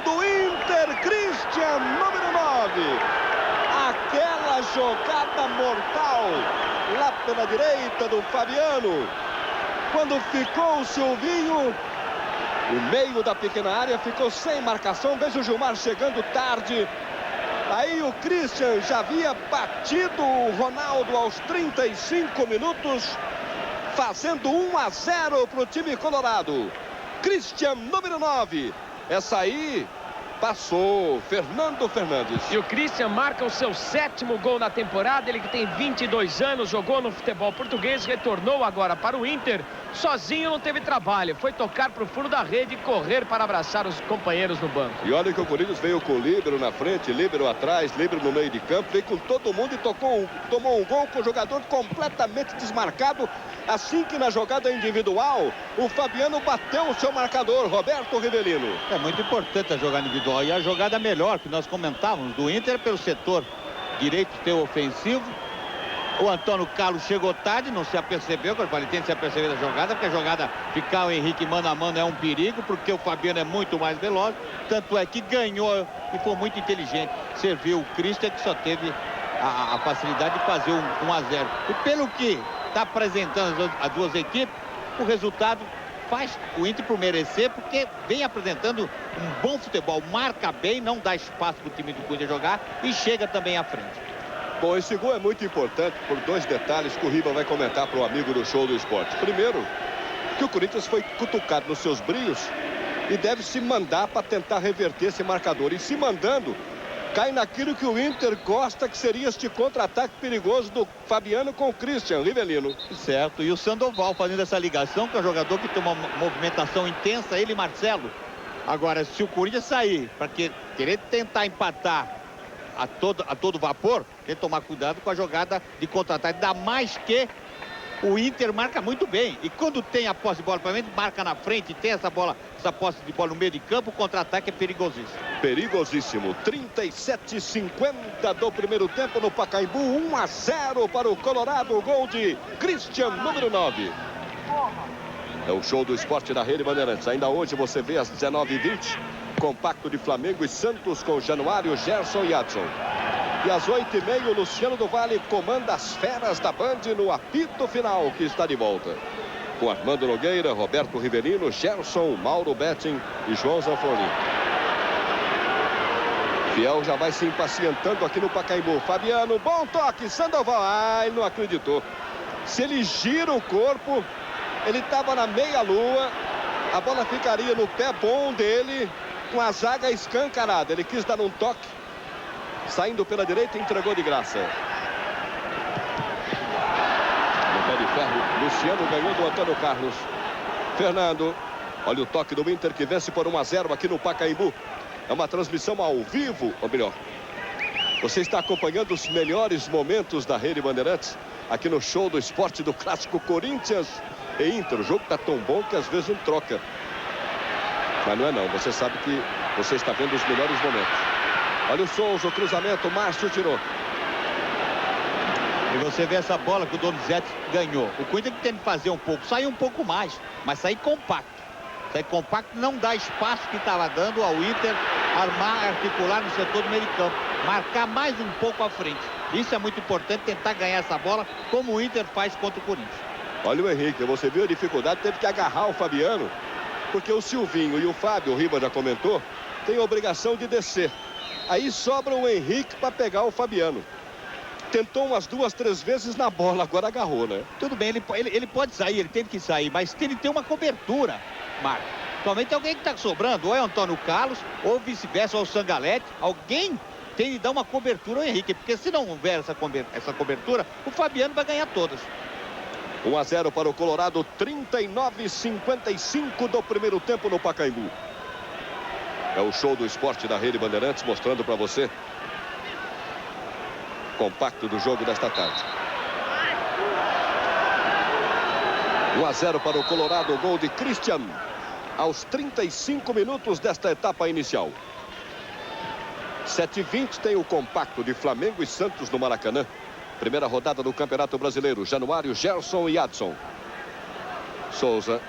do Inter, Christian, número 9. Aquela jogada mortal lá pela direita do Fabiano. Quando ficou o Silvinho, o meio da pequena área ficou sem marcação. Veja o Gilmar chegando tarde. Aí o Christian já havia batido o Ronaldo aos 35 minutos, fazendo 1-0 para o time colorado. Christian, número 9. Essa aí passou Fernando Fernandes. E o Christian marca o seu 7º gol na temporada. Ele que tem 22 anos, jogou no futebol português, retornou agora para o Inter. Sozinho não teve trabalho, foi tocar para o fundo da rede e correr para abraçar os companheiros no banco. E olha que o Corinthians veio com o líbero na frente, líbero atrás, líbero no meio de campo, veio com todo mundo e tomou um gol com o jogador completamente desmarcado. Assim que na jogada individual, o Fabiano bateu o seu marcador, Roberto Rivelino. É muito importante a jogada individual e a jogada melhor que nós comentávamos do Inter pelo setor direito teu ofensivo. O Antônio Carlos chegou tarde, não se apercebeu, que ele tem que se aperceber da jogada, porque a jogada ficar o Henrique mano a mano é um perigo, porque o Fabiano é muito mais veloz. Tanto é que ganhou e foi muito inteligente. Serviu o Christian, que só teve a facilidade de fazer um 1-0. E pelo que está apresentando as duas equipes, o resultado faz o Inter por merecer, porque vem apresentando um bom futebol, marca bem, não dá espaço para o time do Corinthians jogar e chega também à frente. Bom, esse gol é muito importante por dois detalhes que o Riba vai comentar para o amigo do Show do Esporte. Primeiro, que o Corinthians foi cutucado nos seus brios e deve se mandar para tentar reverter esse marcador. E se mandando, cai naquilo que o Inter gosta, que seria este contra-ataque perigoso do Fabiano com o Christian Rivelino. Certo, e o Sandoval fazendo essa ligação, que é um jogador que tem uma movimentação intensa, ele e Marcelo. Agora, se o Corinthians sair para querer tentar empatar a todo vapor, tem que tomar cuidado com a jogada de contra-ataque. Ainda mais que o Inter marca muito bem. E quando tem a posse de bola, marca na frente, tem essa posse de bola no meio de campo, o contra-ataque é perigosíssimo. Perigosíssimo. 37:50 do primeiro tempo no Pacaembu. 1-0 para o Colorado. O gol de Christian, número 9. É o Show do Esporte da Rede Bandeirantes. Ainda hoje você vê às 19h20. Compacto de Flamengo e Santos com Januário, Gerson e Adson. E às 8h30, o Luciano do Vale comanda as feras da Band no apito final, que está de volta. Com Armando Nogueira, Roberto Rivelino, Gerson, Mauro Betting e João Zanfoni. Fiel já vai se impacientando aqui no Pacaembu. Fabiano, bom toque, Sandoval. Ele não acreditou. Se ele gira o corpo, ele estava na meia-lua, a bola ficaria no pé bom dele, com a zaga escancarada. Ele quis dar um toque, saindo pela direita, entregou de graça. No pé de ferro, Luciano ganhou do Antônio Carlos. Fernando, olha o toque do Inter que vence por 1-0 aqui no Pacaembu. É uma transmissão ao vivo, ou melhor, você está acompanhando os melhores momentos da Rede Bandeirantes aqui no show do esporte do clássico Corinthians e Inter. O jogo tá tão bom que às vezes não troca. Mas não é não, você sabe que você está vendo os melhores momentos. Olha o Souza, o cruzamento, o Márcio tirou. E você vê essa bola que o Donizete ganhou. O Corinthians tem que fazer um pouco, sair um pouco mais, mas sair compacto. Sair compacto não dá espaço que estava dando ao Inter armar, articular no setor do meio de campo. Marcar mais um pouco à frente. Isso é muito importante, tentar ganhar essa bola como o Inter faz contra o Corinthians. Olha o Henrique, você viu a dificuldade, teve que agarrar o Fabiano, porque o Silvinho e o Fábio, o Riba já comentou, tem a obrigação de descer. Aí sobra o Henrique para pegar o Fabiano. Tentou umas 2, 3 vezes na bola, agora agarrou, né? Tudo bem, ele pode sair, ele teve que sair, mas tem que ter uma cobertura, Marco. Somente alguém que está sobrando, ou é o Antônio Carlos, ou vice-versa, ou o Sangalete. Alguém tem que dar uma cobertura ao Henrique, porque se não houver essa cobertura, o Fabiano vai ganhar todas. 1-0 para o Colorado, 39:55 do primeiro tempo no Pacaembu. É o show do esporte da Rede Bandeirantes, mostrando para você compacto do jogo desta tarde. 1-0 para o Colorado, o gol de Christian aos 35 minutos desta etapa inicial. 7h20 tem o compacto de Flamengo e Santos no Maracanã. Primeira rodada do Campeonato Brasileiro. Januário, Gerson e Adson. Souza,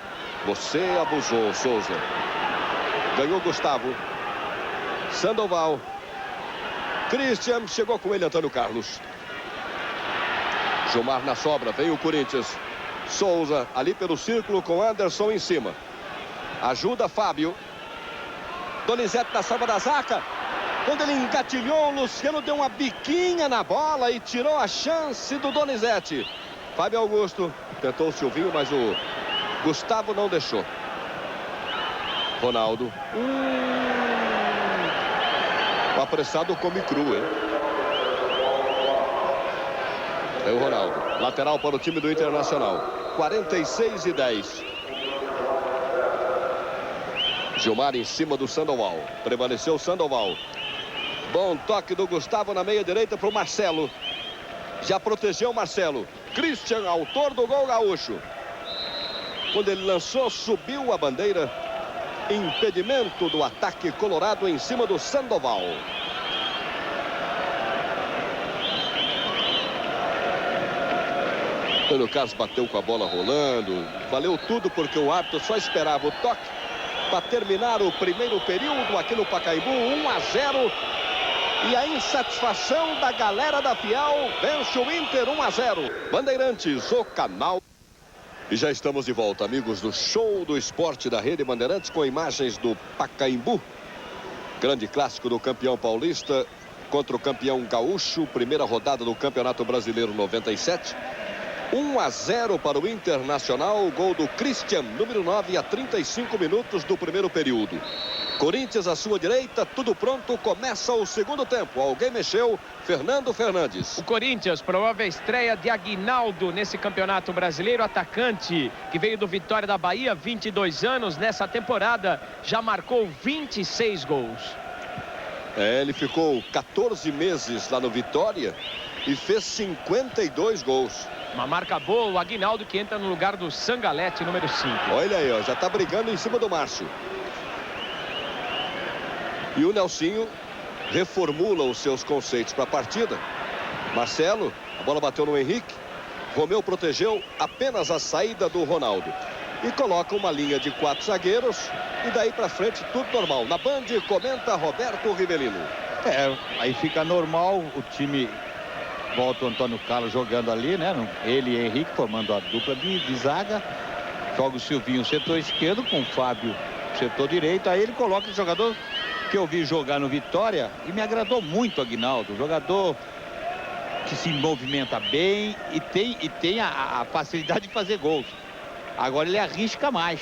você abusou, Souza. Ganhou Gustavo. Sandoval. Christian, chegou com ele Antônio Carlos. Gilmar na sobra, vem o Corinthians. Souza ali pelo círculo com Anderson em cima. Ajuda Fábio. Donizete na sobra da zaga. Quando ele engatilhou, o Luciano deu uma biquinha na bola e tirou a chance do Donizete. Fábio Augusto tentou o Silvinho, mas o Gustavo não deixou. Ronaldo. O apressado come cru, hein? É o Ronaldo. Lateral para o time do Internacional. 46:10. Gilmar em cima do Sandoval. Prevaleceu o Sandoval. Bom toque do Gustavo na meia direita para o Marcelo. Já protegeu o Marcelo. Christian, autor do gol gaúcho. Quando ele lançou, subiu a bandeira. Impedimento do ataque colorado em cima do Sandoval. Antônio Carlos bateu com a bola rolando. Valeu tudo porque o árbitro só esperava o toque para terminar o primeiro período aqui no Pacaembu. 1-0. E a insatisfação da galera da Fiel vence o Inter 1-0. Bandeirantes, o canal. E já estamos de volta, amigos do show do esporte da Rede Bandeirantes, com imagens do Pacaembu. Grande clássico do campeão paulista contra o campeão gaúcho. Primeira rodada do Campeonato Brasileiro 97. 1-0 para o Internacional. Gol do Christian, número 9, a 35 minutos do primeiro período. Corinthians à sua direita, tudo pronto, começa o segundo tempo. Alguém mexeu, Fernando Fernandes. O Corinthians, provável estreia de Aguinaldo nesse campeonato brasileiro, atacante que veio do Vitória da Bahia, 22 anos, nessa temporada já marcou 26 gols. Ele ficou 14 meses lá no Vitória e fez 52 gols. Uma marca boa, o Aguinaldo que entra no lugar do Sangalete, número 5. Olha aí, ó, já tá brigando em cima do Márcio. E o Nelsinho reformula os seus conceitos para a partida. Marcelo, a bola bateu no Henrique. Romeu protegeu apenas a saída do Ronaldo. E coloca uma linha de 4 zagueiros. E daí para frente tudo normal. Na Band comenta Roberto Rivelino. Aí fica normal, o time volta o Antônio Carlos jogando ali, né? Ele e Henrique formando a dupla de zaga. Joga o Silvinho setor esquerdo com o Fábio setor direito. Aí ele coloca o jogador que eu vi jogar no Vitória e me agradou muito, Aguinaldo. Jogador que se movimenta bem e tem a facilidade de fazer gols. Agora ele arrisca mais.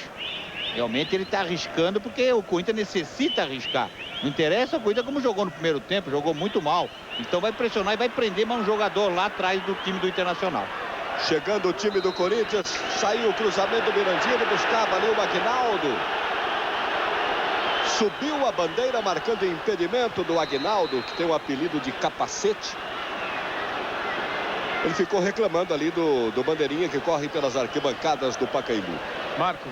Realmente ele está arriscando porque o Corinthians necessita arriscar. Não interessa o Corinthians como jogou no primeiro tempo, jogou muito mal. Então vai pressionar e vai prender mais um jogador lá atrás do time do Internacional. Chegando o time do Corinthians, saiu o cruzamento do Mirandinha, ele buscava ali o Aguinaldo. Subiu a bandeira marcando impedimento do Aguinaldo, que tem o apelido de capacete. Ele ficou reclamando ali do bandeirinha que corre pelas arquibancadas do Pacaembu. Marco.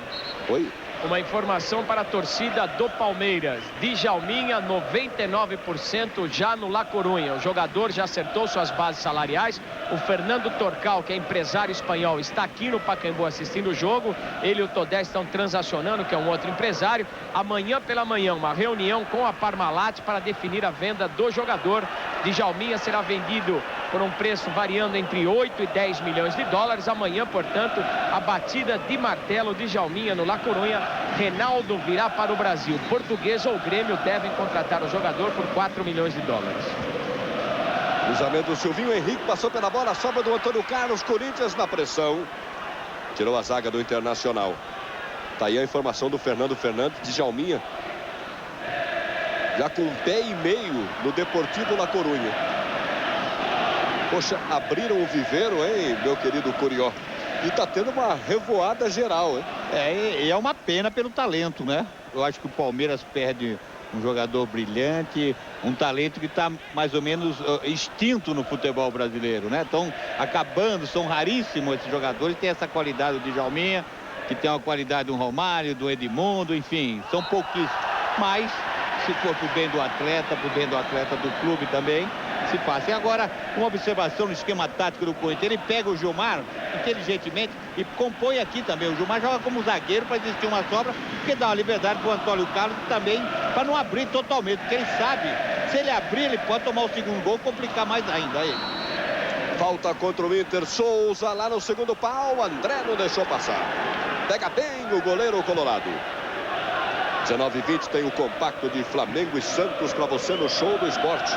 Oi. Uma informação para a torcida do Palmeiras. Djalminha, 99% já no La Coruña. O jogador já acertou suas bases salariais. O Fernando Torcal, que é empresário espanhol, está aqui no Pacaembu assistindo o jogo. Ele e o Todé estão transacionando, que é um outro empresário. Amanhã pela manhã, uma reunião com a Parmalat para definir a venda do jogador. Djalminha será vendido por um preço variando entre 8 e 10 milhões de dólares. Amanhã, portanto, a batida de martelo de Djalminha no La Coruña. Reinaldo virá para o Brasil. Portuguesa ou Grêmio devem contratar o jogador por 4 milhões de dólares. Cruzamento do Silvinho, Henrique passou pela bola, sobra do Antônio Carlos, Corinthians na pressão. Tirou a zaga do Internacional. Tá aí a informação do Fernando Fernandes, de Djalminha. Já com um pé e meio no Deportivo La Coruña. Poxa, abriram o viveiro, hein, meu querido Curió? E tá tendo uma revoada geral, hein? E é uma pena pelo talento, né? Eu acho que o Palmeiras perde um jogador brilhante, um talento que está mais ou menos extinto no futebol brasileiro, né? Estão acabando, são raríssimos esses jogadores, tem essa qualidade do Djalminha, que tem uma qualidade do Romário, do Edmundo, enfim, são pouquíssimos. Mas, se for pro bem do atleta, pro bem do atleta do clube também, se passa. E agora, uma observação no esquema tático do Corinthians. Ele pega o Gilmar inteligentemente e compõe aqui também. O Gilmar joga como zagueiro para existir uma sobra, porque dá uma liberdade para o Antônio Carlos também, para não abrir totalmente. Porque ele sabe, se ele abrir, ele pode tomar o segundo gol, complicar mais ainda ele. Falta contra o Inter. Souza lá no segundo pau. André não deixou passar. Pega bem o goleiro colorado. 19h20 tem o compacto de Flamengo e Santos para você no Show do Esporte.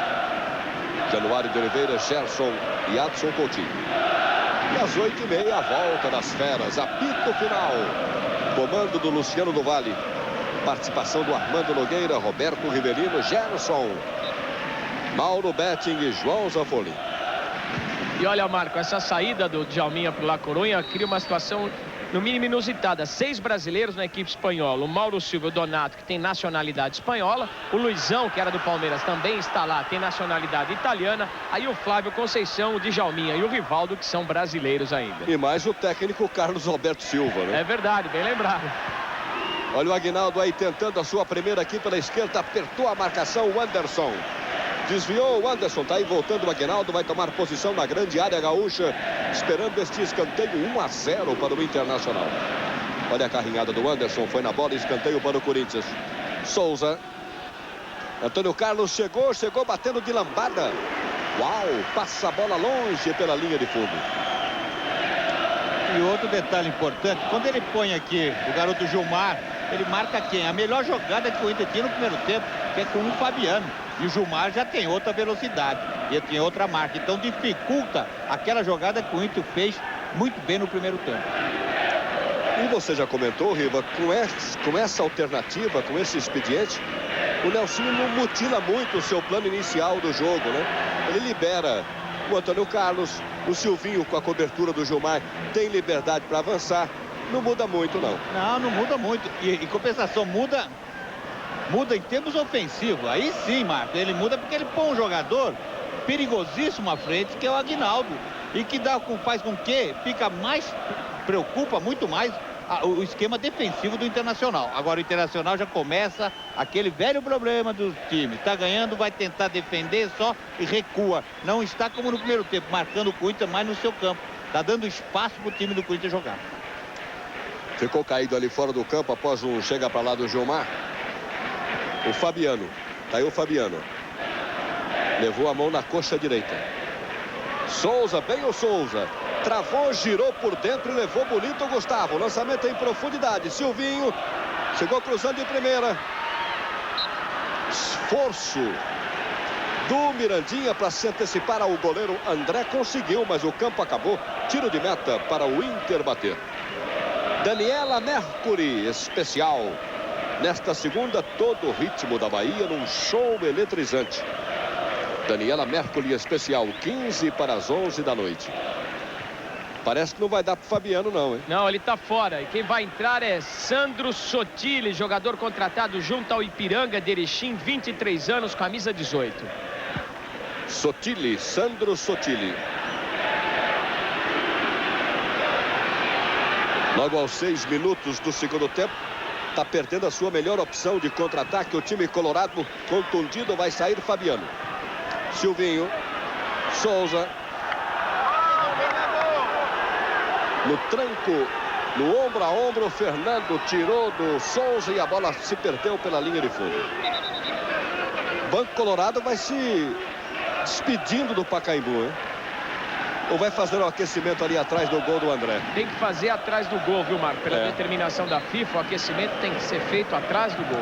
Januário de Oliveira, Gerson e Adson Coutinho. E às 8h30 a volta das feras. Apito final. Comando do Luciano do Vale. Participação do Armando Nogueira, Roberto Rivelino, Gerson, Mauro Betting e João Zanfoli. E olha, Marco, essa saída do Djalminha para o La Coruña cria uma situação no mínimo inusitada. 6 brasileiros na equipe espanhola. O Mauro Silva Donato, que tem nacionalidade espanhola. O Luizão, que era do Palmeiras, também está lá, tem nacionalidade italiana. Aí o Flávio Conceição, o Djalminha e o Rivaldo, que são brasileiros ainda. E mais o técnico Carlos Alberto Silva, né? É verdade, bem lembrado. Olha o Aguinaldo aí tentando a sua primeira aqui pela esquerda. Apertou a marcação o Anderson. Desviou o Anderson, tá aí voltando o Aguinaldo, vai tomar posição na grande área gaúcha, esperando este escanteio 1-0 para o Internacional. Olha a carrinhada do Anderson, foi na bola, escanteio para o Corinthians. Souza. Antônio Carlos chegou batendo de lambada. Uau, passa a bola longe pela linha de fundo. E outro detalhe importante, quando ele põe aqui o garoto Gilmar, ele marca quem? A melhor jogada que o Inter tinha no primeiro tempo, que é com o Fabiano. E o Gilmar já tem outra velocidade, e tem outra marca. Então dificulta aquela jogada que o Inter fez muito bem no primeiro tempo. E você já comentou, Riva, com essa alternativa, com esse expediente, o Nelsinho não mutila muito o seu plano inicial do jogo, né? Ele libera o Antônio Carlos, o Silvinho com a cobertura do Gilmar, tem liberdade para avançar. Não muda muito, não. Não muda muito. E em compensação, muda em termos ofensivos. Aí sim, Marco, ele muda porque ele põe um jogador perigosíssimo à frente, que é o Aguinaldo. E que faz com que preocupa muito mais o esquema defensivo do Internacional. Agora o Internacional já começa aquele velho problema do time. Está ganhando, vai tentar defender só e recua. Não está como no primeiro tempo, marcando o Corinthians mais no seu campo. Está dando espaço para o time do Corinthians jogar. Ficou caído ali fora do campo após um chega para lá do Gilmar. O Fabiano. Tá aí o Fabiano. Levou a mão na coxa direita. Souza, bem o Souza. Travou, girou por dentro e levou bonito o Gustavo. Lançamento em profundidade. Silvinho. Chegou cruzando de primeira. Esforço do Mirandinha para se antecipar ao goleiro André. Conseguiu, mas o campo acabou. Tiro de meta para o Inter bater. Daniela Mercury, especial. Nesta segunda, todo o ritmo da Bahia num show eletrizante. Daniela Mercury, especial, 15 para as 11 da noite. Parece que não vai dar pro Fabiano, não, hein? Não, ele tá fora. E quem vai entrar é Sandro Sotile, jogador contratado junto ao Ipiranga de Erechim, 23 anos, camisa 18. Sotile, Sandro Sotile. Logo aos 6 minutos do segundo tempo, está perdendo a sua melhor opção de contra-ataque. O time colorado contundido, vai sair Fabiano. Silvinho, Souza. No tranco, no ombro a ombro, Fernando tirou do Souza e a bola se perdeu pela linha de fundo. Banco Colorado vai se despedindo do Pacaembu, hein? Ou vai fazer o aquecimento ali atrás do gol do André? Tem que fazer atrás do gol, viu, Marco? Pela determinação da FIFA, o aquecimento tem que ser feito atrás do gol.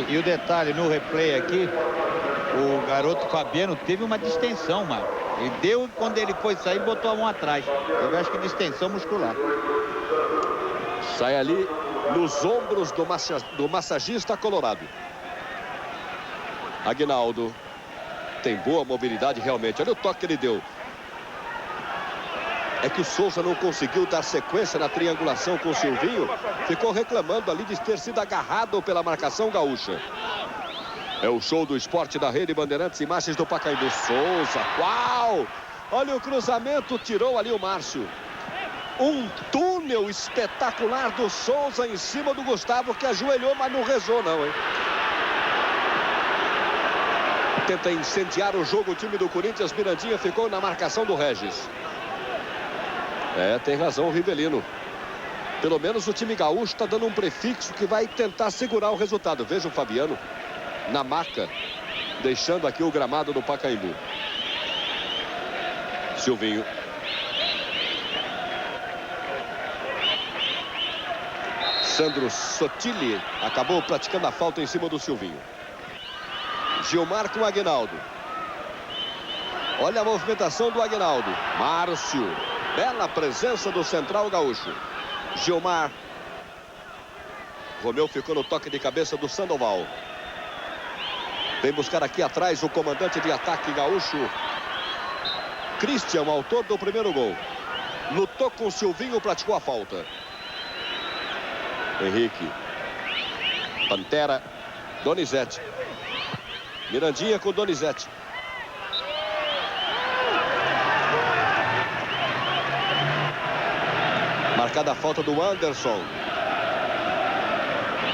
E o detalhe, no replay aqui, o garoto Fabiano teve uma distensão, Marco. Ele deu, quando ele foi sair, botou a mão atrás. Eu acho que distensão muscular. Sai ali nos ombros do massagista colorado. Aguinaldo tem boa mobilidade realmente. Olha o toque que ele deu. É que o Souza não conseguiu dar sequência na triangulação com o Silvinho. Ficou reclamando ali de ter sido agarrado pela marcação gaúcha. É o show do esporte da Rede Bandeirantes. Imagens do Pacaembu. Souza, uau! Olha o cruzamento, tirou ali o Márcio. Um túnel espetacular do Souza em cima do Gustavo, que ajoelhou, mas não rezou não, hein? Tenta incendiar o jogo o time do Corinthians. Mirandinha ficou na marcação do Regis. Tem razão o Rivelino. Pelo menos o time gaúcho está dando um prefixo que vai tentar segurar o resultado. Veja o Fabiano na maca, deixando aqui o gramado do Pacaembu. Silvinho. Sandro Sotile acabou praticando a falta em cima do Silvinho. Gilmar com o Aguinaldo. Olha a movimentação do Aguinaldo. Márcio. Bela presença do central gaúcho. Gilmar. Romeu ficou no toque de cabeça do Sandoval. Vem buscar aqui atrás o comandante de ataque gaúcho, Christian, autor do primeiro gol. Lutou com o Silvinho, praticou a falta. Henrique. Pantera. Donizete. Mirandinha com Donizete. Marcada a falta do Anderson.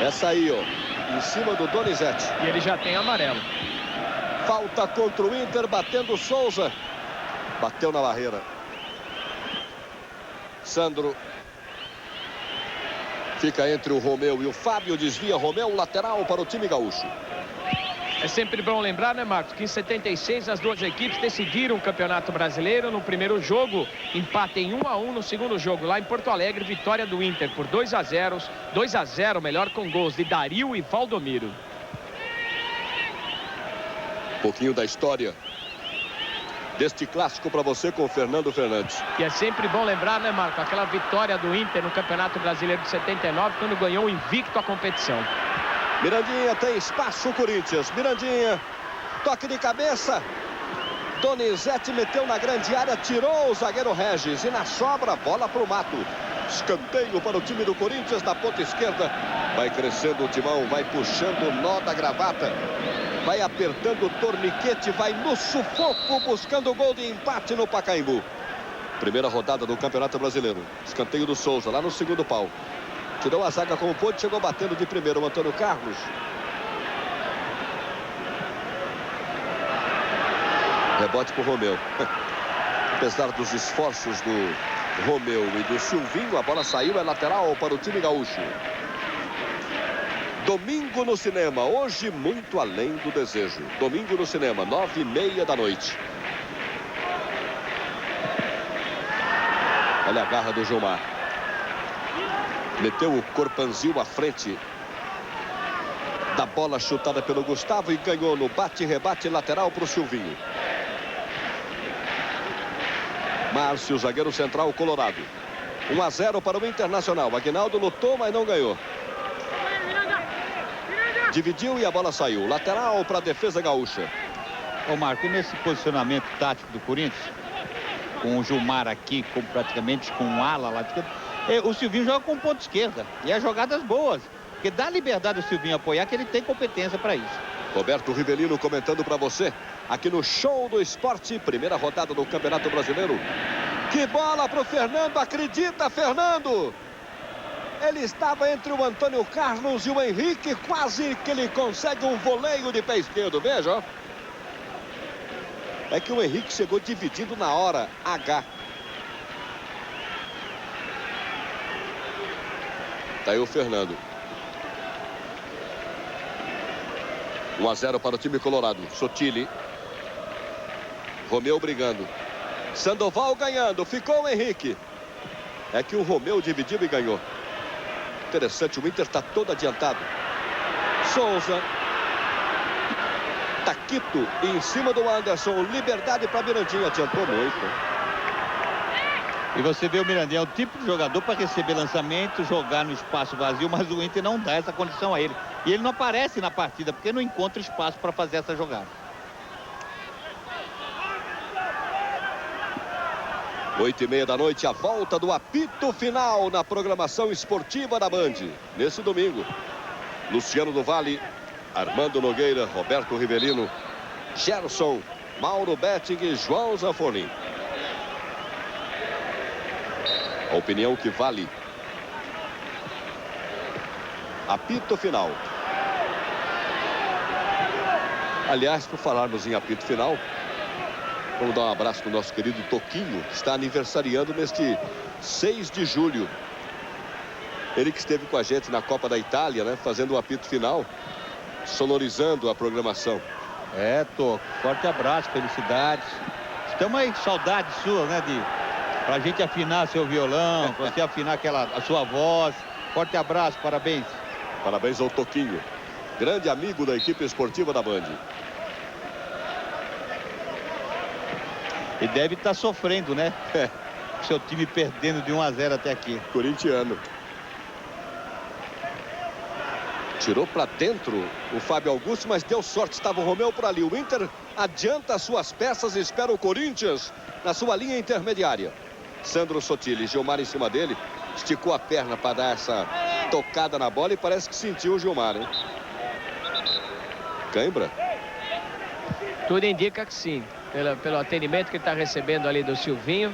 Essa aí, ó, em cima do Donizete. E ele já tem amarelo. Falta contra o Inter, batendo Souza. Bateu na barreira. Sandro. Fica entre o Romeu e o Fábio. Desvia Romeu, lateral para o time gaúcho. É sempre bom lembrar, né, Marcos, que em 76 as duas equipes decidiram o Campeonato Brasileiro. No primeiro jogo, empate em 1-1. No segundo jogo, lá em Porto Alegre, vitória do Inter por 2-0, melhor, com gols de Dario e Valdomiro. Um pouquinho da história deste clássico para você com o Fernando Fernandes. E é sempre bom lembrar, né, Marco, aquela vitória do Inter no Campeonato Brasileiro de 79, quando ganhou invicto a competição. Mirandinha tem espaço, o Corinthians. Mirandinha, toque de cabeça. Donizete meteu na grande área, tirou o zagueiro Regis. E na sobra, bola para o mato. Escanteio para o time do Corinthians na ponta esquerda. Vai crescendo o timão, vai puxando o nó da gravata. Vai apertando o torniquete, vai no sufoco, buscando o gol de empate no Pacaembu. Primeira rodada do Campeonato Brasileiro. Escanteio do Souza, lá no segundo pau. Tirou a zaga como pôde, chegou batendo de primeiro o Antônio Carlos. Rebote para o Romeu. Apesar dos esforços do Romeu e do Silvinho, a bola saiu, é lateral para o time gaúcho. Domingo no cinema, hoje muito além do desejo. Domingo no cinema, 9h30 da noite. Olha a garra do Gilmar. Meteu o corpanzil à frente da bola chutada pelo Gustavo e ganhou no bate-rebate lateral para o Silvinho. Márcio, zagueiro central colorado. 1-0 para o Internacional. Aguinaldo lutou, mas não ganhou. Dividiu e a bola saiu. Lateral para a defesa gaúcha. Ô Marco, nesse posicionamento tático do Corinthians, com o Gilmar aqui, praticamente com um ala lá de esquerda, o Silvinho joga com ponta esquerda. E as jogadas boas. Porque dá liberdade ao Silvinho apoiar, que ele tem competência para isso. Roberto Rivelino comentando para você, aqui no Show do Esporte, primeira rodada do Campeonato Brasileiro. Que bola para o Fernando, acredita, Fernando! Ele estava entre o Antônio Carlos e o Henrique. Quase que ele consegue um voleio de pé esquerdo. Veja, ó. É que o Henrique chegou dividido na hora H. Tá aí o Fernando. 1-0 para o time colorado. Sotile. Romeu brigando. Sandoval ganhando. Ficou o Henrique. É que o Romeu dividiu e ganhou. Interessante, o Inter está todo adiantado. Souza. Taquito em cima do Anderson. Liberdade para Mirandinha. Adiantou muito. E você vê o Mirandinha, é o tipo de jogador para receber lançamento, jogar no espaço vazio, mas o Inter não dá essa condição a ele. E ele não aparece na partida, porque não encontra espaço para fazer essa jogada. 8h30 da noite, a volta do apito final na programação esportiva da Band. Nesse domingo, Luciano do Vale, Armando Nogueira, Roberto Rivelino, Gerson, Mauro Betting e João Zanforlin. A opinião que vale. Apito final. Aliás, por falarmos em apito final, vamos dar um abraço para o nosso querido Toquinho, que está aniversariando neste 6 de julho. Ele que esteve com a gente na Copa da Itália, né? Fazendo o apito final, sonorizando a programação. É, Toco, forte abraço, felicidades. Estamos aí, saudades suas, né, pra gente afinar seu violão, pra você afinar a sua voz. Forte abraço, parabéns. Parabéns ao Toquinho, grande amigo da equipe esportiva da Band. E deve estar sofrendo, né? Seu time perdendo de 1-0 até aqui. Corintiano. Tirou para dentro o Fábio Augusto, mas deu sorte, estava o Romeu por ali. O Inter adianta as suas peças e espera o Corinthians na sua linha intermediária. Sandro Sotile, Gilmar em cima dele, esticou a perna para dar essa tocada na bola e parece que sentiu o Gilmar, hein? Cãibra? Tudo indica que sim, pelo atendimento que ele está recebendo ali do Silvinho.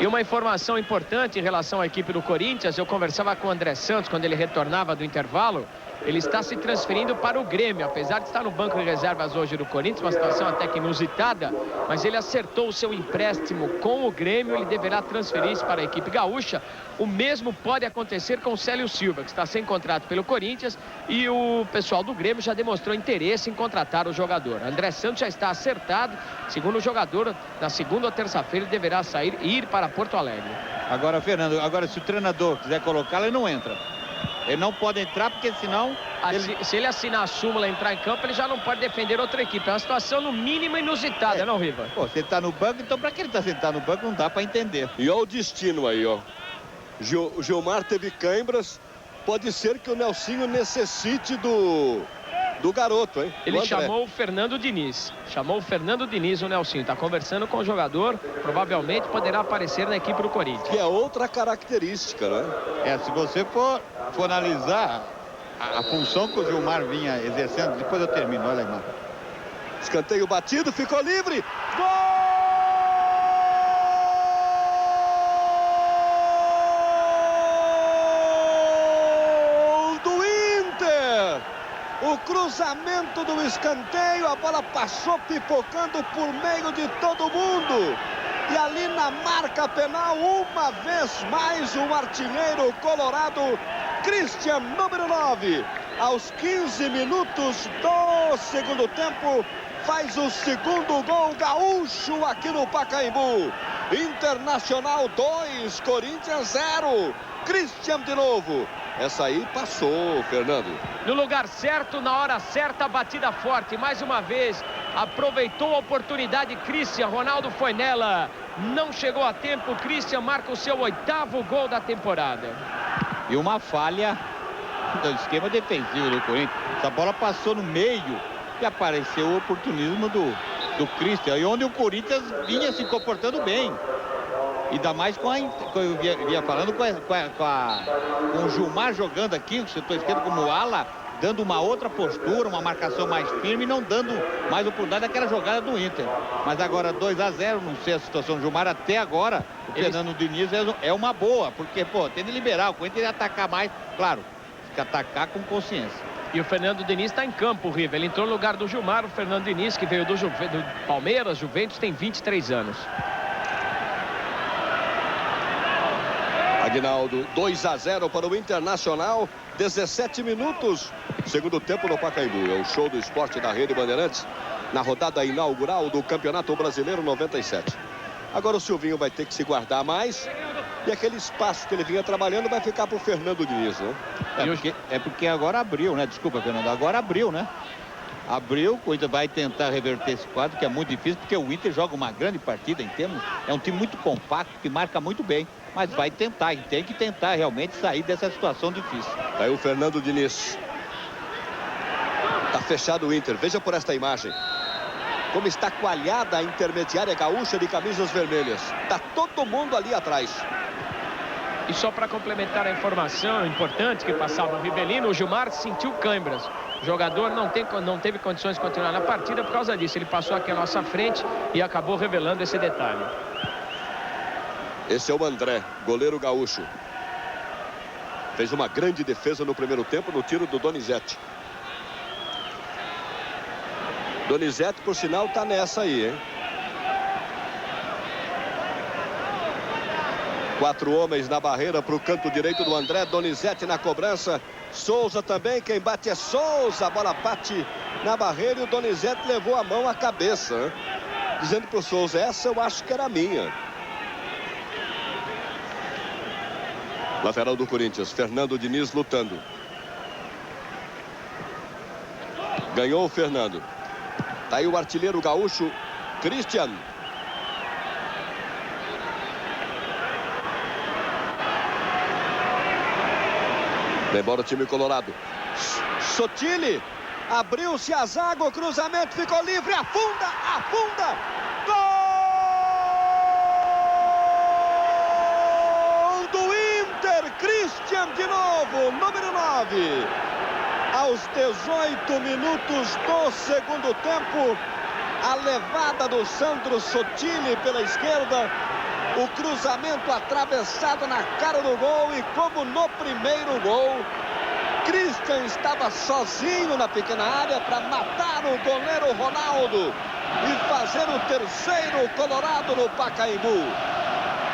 E uma informação importante em relação à equipe do Corinthians, eu conversava com o André Santos quando ele retornava do intervalo. Ele está se transferindo para o Grêmio, apesar de estar no banco de reservas hoje do Corinthians, uma situação até que inusitada, mas ele acertou o seu empréstimo com o Grêmio, ele deverá transferir-se para a equipe gaúcha. O mesmo pode acontecer com o Célio Silva, que está sem contrato pelo Corinthians, e o pessoal do Grêmio já demonstrou interesse em contratar o jogador. André Santos já está acertado, segundo o jogador, na segunda ou terça-feira ele deverá sair e ir para Porto Alegre. Agora, Fernando, se o treinador quiser colocá-lo, ele não entra. Ele não pode entrar porque senão... Se ele assinar a súmula e entrar em campo, ele já não pode defender outra equipe. É uma situação no mínimo inusitada, não, Riva? Pô, você tá no banco, então pra que ele tá sentado no banco não dá pra entender. E olha o destino aí, ó. Gilmar teve cãibras. Pode ser que o Nelsinho necessite do garoto, hein? Ele chamou o Fernando Diniz. Chamou o Fernando Diniz, o Nelsinho. Tá conversando com o jogador. Provavelmente poderá aparecer na equipe do Corinthians. Que é outra característica, né? Se você for analisar a função que o Gilmar vinha exercendo, depois eu termino, olha aí, mano. Escanteio batido, ficou livre. Gol do Inter! O cruzamento do escanteio, a bola passou pipocando por meio de todo mundo. E ali na marca penal, uma vez mais, o artilheiro colorado, Christian, número 9. Aos 15 minutos do segundo tempo, faz o segundo gol gaúcho aqui no Pacaembu. Internacional 2, Corinthians 0. Christian de novo. Essa aí passou, Fernando. No lugar certo, na hora certa, batida forte. Mais uma vez, aproveitou a oportunidade Christian. Ronaldo foi nela. Não chegou a tempo. Christian marca o seu 8º gol da temporada. E uma falha do esquema defensivo do Corinthians. Essa bola passou no meio e apareceu o oportunismo do Christian. E onde o Corinthians vinha se comportando bem. Ainda mais com eu vinha falando com o Gilmar jogando aqui, o setor esquerdo como ala, dando uma outra postura, uma marcação mais firme, não dando mais oportunidade daquela jogada do Inter. Mas agora 2-0, não sei a situação do Gilmar, até agora o Fernando Diniz é uma boa, porque, pô, tem de liberar, o Inter ia atacar mais, claro, tem que atacar com consciência. E o Fernando Diniz está em campo, Riva. Ele entrou no lugar do Gilmar, o Fernando Diniz, que veio do Palmeiras, Juventus, tem 23 anos. Aguinaldo, 2-0 para o Internacional, 17 minutos, segundo tempo no Pacaembu. É o show do esporte da Rede Bandeirantes, na rodada inaugural do Campeonato Brasileiro 97. Agora o Silvinho vai ter que se guardar mais, e aquele espaço que ele vinha trabalhando vai ficar para o Fernando Diniz, né? É porque agora abriu, né? Desculpa, Fernando, agora abriu, né? Abriu, o Inter vai tentar reverter esse quadro, que é muito difícil, porque o Inter joga uma grande partida em termos, é um time muito compacto, que marca muito bem. Mas vai tentar, e tem que tentar realmente sair dessa situação difícil. Aí o Fernando Diniz. Tá fechado o Inter. Veja por esta imagem. Como está coalhada a intermediária gaúcha de camisas vermelhas. Tá todo mundo ali atrás. E só para complementar a informação importante que passava o Rivelino, o Gilmar sentiu câimbras. O jogador não teve condições de continuar na partida por causa disso. Ele passou aqui à nossa frente e acabou revelando esse detalhe. Esse é o André, goleiro gaúcho. Fez uma grande defesa no primeiro tempo no tiro do Donizete. Donizete, por sinal, tá nessa aí, hein? 4 homens na barreira para o canto direito do André. Donizete na cobrança. Souza também, quem bate é Souza. A bola bate na barreira e o Donizete levou a mão à cabeça, hein? Dizendo para o Souza, essa eu acho que era minha. Lateral do Corinthians, Fernando Diniz lutando. Ganhou o Fernando. Tá aí o artilheiro gaúcho, Christian. Embora o time colorado. Sotile. Abriu-se a zaga, o cruzamento ficou livre. Afunda, afunda. Gol! Christian de novo, número 9. Aos 18 minutos do segundo tempo, a levada do Sandro Sotile pela esquerda, o cruzamento atravessado na cara do gol e como no primeiro gol, Christian estava sozinho na pequena área para matar o goleiro Ronaldo e fazer o terceiro colorado no Pacaembu.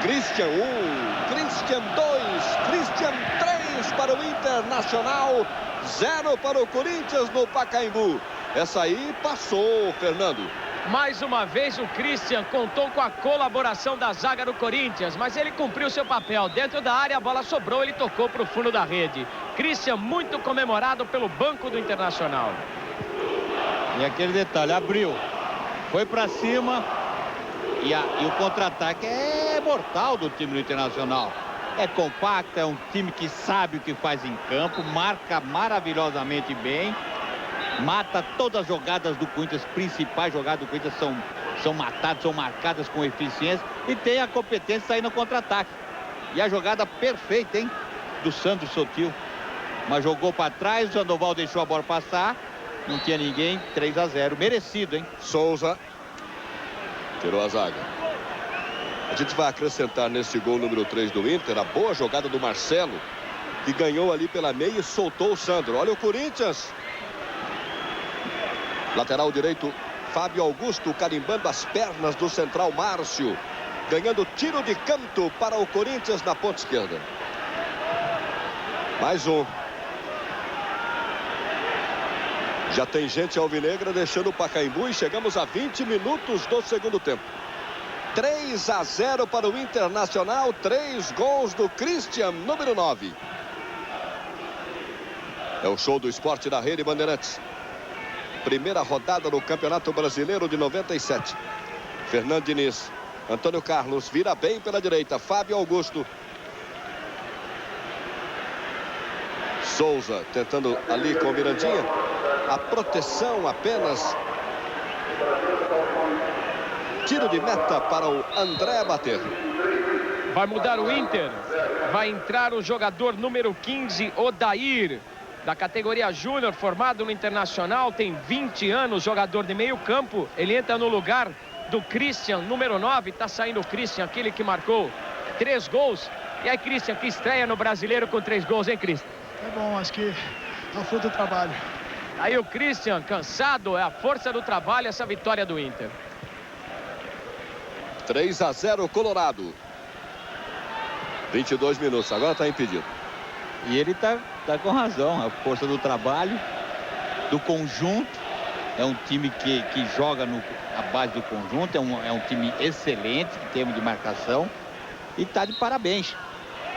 Christian 1, Christian 2, Christian 3 para o Internacional, 0 para o Corinthians no Pacaembu. Essa aí passou, Fernando. Mais uma vez o Christian contou com a colaboração da zaga do Corinthians, mas ele cumpriu seu papel. Dentro da área a bola sobrou, ele tocou para o fundo da rede. Christian muito comemorado pelo banco do Internacional. E aquele detalhe, abriu, foi para cima. E o contra-ataque é mortal do time do Internacional. É compacto, é um time que sabe o que faz em campo, marca maravilhosamente bem, mata todas as jogadas do Corinthians, principais jogadas do Corinthians são matadas, são marcadas com eficiência e tem a competência de sair no contra-ataque. E a jogada perfeita, hein, do Sandro Sotil. Mas jogou para trás, o Sandoval deixou a bola passar, não tinha ninguém, 3-0, merecido, hein. Souza tirou a zaga. A gente vai acrescentar nesse gol número 3 do Inter a boa jogada do Marcelo, que ganhou ali pela meia e soltou o Sandro. Olha o Corinthians. Lateral direito, Fábio Augusto carimbando as pernas do central Márcio. Ganhando tiro de canto para o Corinthians na ponta esquerda. Mais um. Já tem gente alvinegra deixando o Pacaembu e chegamos a 20 minutos do segundo tempo. 3-0 para o Internacional, 3 gols do Christian, número 9. É o show do esporte da Rede Bandeirantes. Primeira rodada do Campeonato Brasileiro de 97. Fernando Diniz, Antônio Carlos, vira bem pela direita, Fábio Augusto. Souza tentando ali com o Mirandinha. A proteção apenas. Tiro de meta para o André bater. Vai mudar o Inter. Vai entrar o jogador número 15, Odair. da categoria júnior, formado no Internacional, tem 20 anos, jogador de meio campo. Ele entra no lugar do Christian, número 9, tá saindo o Christian, aquele que marcou 3 gols. E aí, Christian, que estreia no Brasileiro com 3 gols, hein, Christian? É bom, acho que é o fruto do trabalho. Aí o Christian, cansado, é a força do trabalho, essa vitória do Inter. 3-0 Colorado. 22 minutos, agora está impedido. E ele tá com razão, a força do trabalho, do conjunto. É um time que joga na base do conjunto, é um time excelente em termos de marcação e tá de parabéns.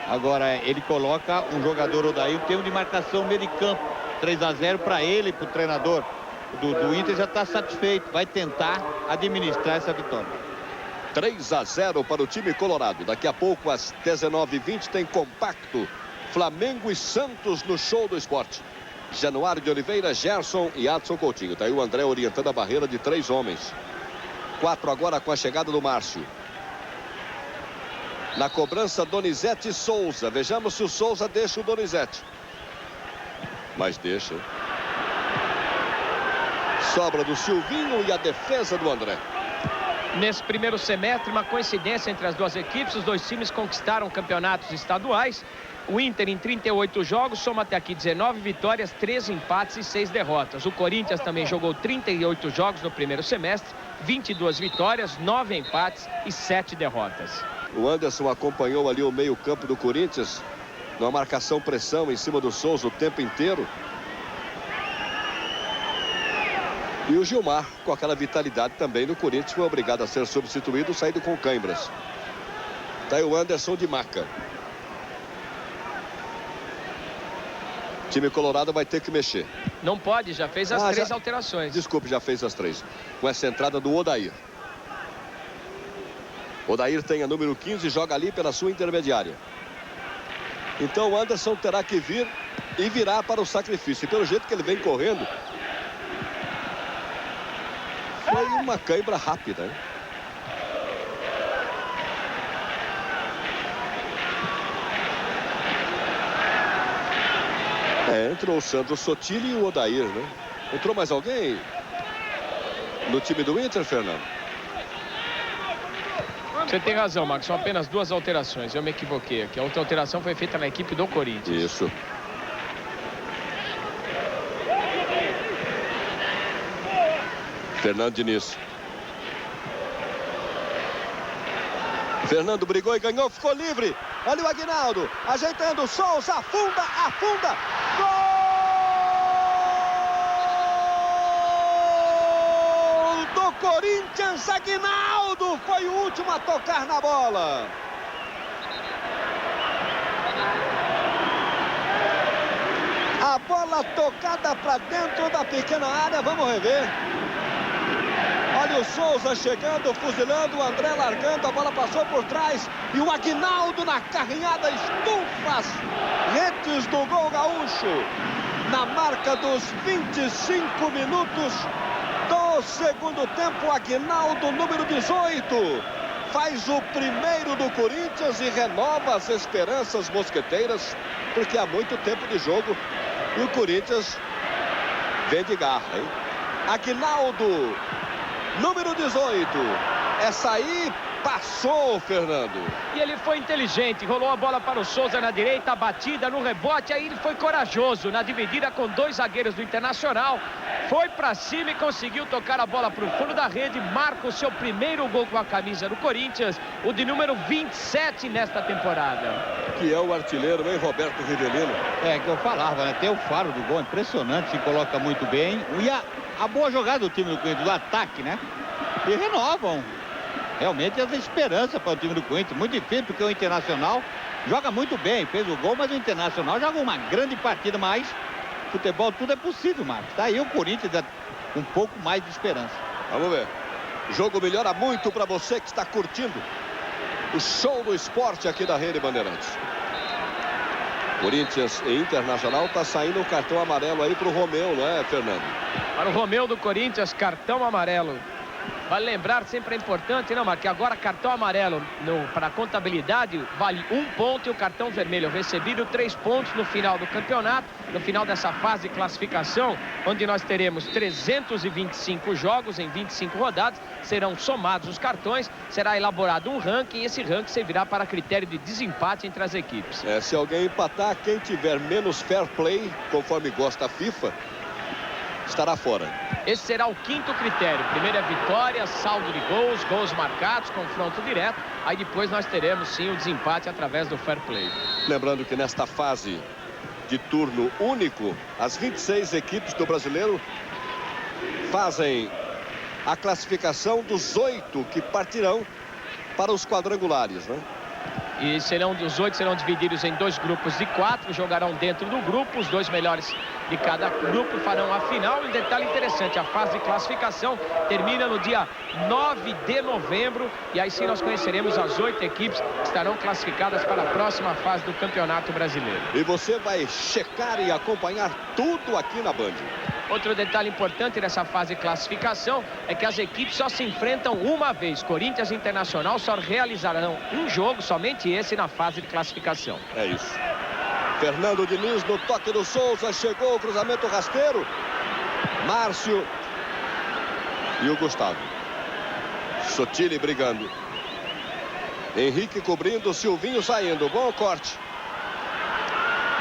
Agora ele coloca um jogador Odair, em termos de marcação meio de campo. 3-0 para ele, para o treinador do Inter, já está satisfeito, vai tentar administrar essa vitória. 3-0 para o time colorado. Daqui a pouco, às 19h20, tem compacto Flamengo e Santos no Show do Esporte. Januário de Oliveira, Gerson e Adson Coutinho. Tá aí o André orientando a barreira de 3 homens. 4 agora com a chegada do Márcio. Na cobrança, Donizete e Souza. Vejamos se o Souza deixa o Donizete. Mas deixa. Sobra do Silvinho e a defesa do André. Nesse primeiro semestre, uma coincidência entre as duas equipes. Os dois times conquistaram campeonatos estaduais. O Inter, em 38 jogos, soma até aqui 19 vitórias, 13 empates e 6 derrotas. O Corinthians também jogou 38 jogos no primeiro semestre, 22 vitórias, 9 empates e 7 derrotas. O Anderson acompanhou ali o meio-campo do Corinthians, numa marcação-pressão em cima do Souza o tempo inteiro. E o Gilmar, com aquela vitalidade também no Corinthians, foi obrigado a ser substituído, saído com câimbras. Tá aí o Anderson de Maca. O time colorado vai ter que mexer. Não pode, já fez as 3 alterações. Desculpe, já fez as 3. Com essa entrada do Odair. Odair tem a número 15 e joga ali pela sua intermediária. Então o Anderson terá que vir e virar para o sacrifício. E pelo jeito que ele vem correndo, foi uma cãibra rápida, hein? Entrou o Sandro Sotile e o Odair, né? Entrou mais alguém no time do Inter, Fernando? Você tem razão, Marcos. São apenas 2 alterações. Eu me equivoquei aqui. A outra alteração foi feita na equipe do Corinthians. Isso. Fernando Diniz. Fernando brigou e ganhou, ficou livre. Olha o Aguinaldo, ajeitando, Souza, afunda, afunda. Gol do Corinthians, Aguinaldo foi o último a tocar na bola. A bola tocada para dentro da pequena área, vamos rever. Olha o Souza chegando, fuzilando, o André largando, a bola passou por trás. E o Aguinaldo na carrinhada, estufa as redes do gol gaúcho. Na marca dos 25 minutos do segundo tempo, Aguinaldo, número 18. Faz o primeiro do Corinthians e renova as esperanças mosqueteiras, porque há muito tempo de jogo e o Corinthians vem de garra, hein? Aguinaldo, número 18. Essa aí passou, Fernando. E ele foi inteligente, rolou a bola para o Souza na direita, a batida no rebote, aí ele foi corajoso na dividida com 2 zagueiros do Internacional. Foi para cima e conseguiu tocar a bola para o fundo da rede. Marca o seu primeiro gol com a camisa do Corinthians, o de número 27 nesta temporada. Que é o artilheiro, hein, Roberto Rivelino? É, que eu falava, né? Tem o faro do gol, impressionante, se coloca muito bem. E a boa jogada do time do Corinthians, do ataque, né? E renovam realmente as esperanças para o time do Corinthians. Muito difícil, porque o Internacional joga muito bem, fez o gol, mas o Internacional joga uma grande partida, mas futebol tudo é possível, Marcos. Tá aí o Corinthians com um pouco mais de esperança. Vamos ver. O jogo melhora muito para você que está curtindo o Show do Esporte aqui da Rede Bandeirantes. Corinthians e Internacional, tá saindo um cartão amarelo aí para o Romeu, não é, Fernando? Para o Romeu do Corinthians, cartão amarelo. Vale lembrar, sempre é importante, não, Marque, agora cartão amarelo para a contabilidade vale 1 ponto e o cartão vermelho recebido 3 pontos no final do campeonato, no final dessa fase de classificação, onde nós teremos 325 jogos em 25 rodadas, serão somados os cartões, será elaborado um ranking e esse ranking servirá para critério de desempate entre as equipes. Se alguém empatar, quem tiver menos fair play, conforme gosta a FIFA, estará fora. Esse será o 5º critério. Primeiro é vitória, saldo de gols, gols marcados, confronto direto. Aí depois nós teremos sim o desempate através do fair play. Lembrando que nesta fase de turno único, as 26 equipes do Brasileiro fazem a classificação dos 8 que partirão para os quadrangulares, né? E os 8 serão divididos em 2 grupos de 4, jogarão dentro do grupo, os 2 melhores de cada grupo farão a final. E um detalhe interessante, a fase de classificação termina no dia 9 de novembro e aí sim nós conheceremos as 8 equipes que estarão classificadas para a próxima fase do Campeonato Brasileiro. E você vai checar e acompanhar tudo aqui na Band. Outro detalhe importante dessa fase de classificação é que as equipes só se enfrentam uma vez. Corinthians e Internacional só realizarão um jogo, somente esse, na fase de classificação. É isso. Fernando Diniz no toque do Souza, chegou o cruzamento rasteiro. Márcio e o Gustavo. Sotile brigando. Henrique cobrindo, Silvinho saindo. Bom corte.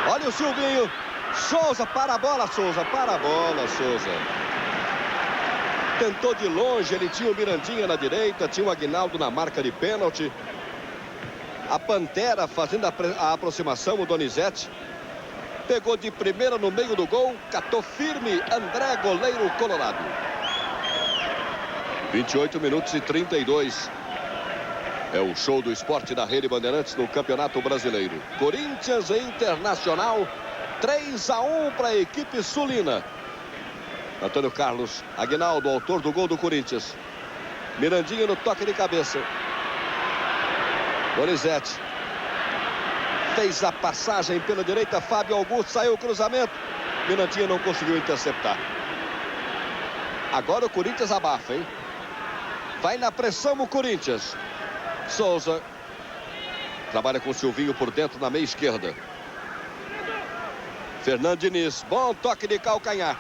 Olha o Silvinho. Souza para a bola, Souza. Para a bola, Souza. Tentou de longe, ele tinha o Mirandinha na direita, tinha o Aguinaldo na marca de pênalti. A Pantera fazendo a aproximação, o Donizete. Pegou de primeira no meio do gol, catou firme André, goleiro colorado. 28 minutos e 32. É o show do esporte da Rede Bandeirantes no Campeonato Brasileiro. Corinthians e Internacional, 3-1 para a equipe sulina. Antônio Carlos, Aguinaldo, autor do gol do Corinthians. Mirandinha no toque de cabeça. Donizete fez a passagem pela direita, Fábio Augusto, saiu o cruzamento. Mirandinha não conseguiu interceptar. Agora o Corinthians abafa, hein? Vai na pressão o Corinthians. Souza trabalha com o Silvinho por dentro na meia esquerda. Fernando Diniz, bom toque de calcanhar.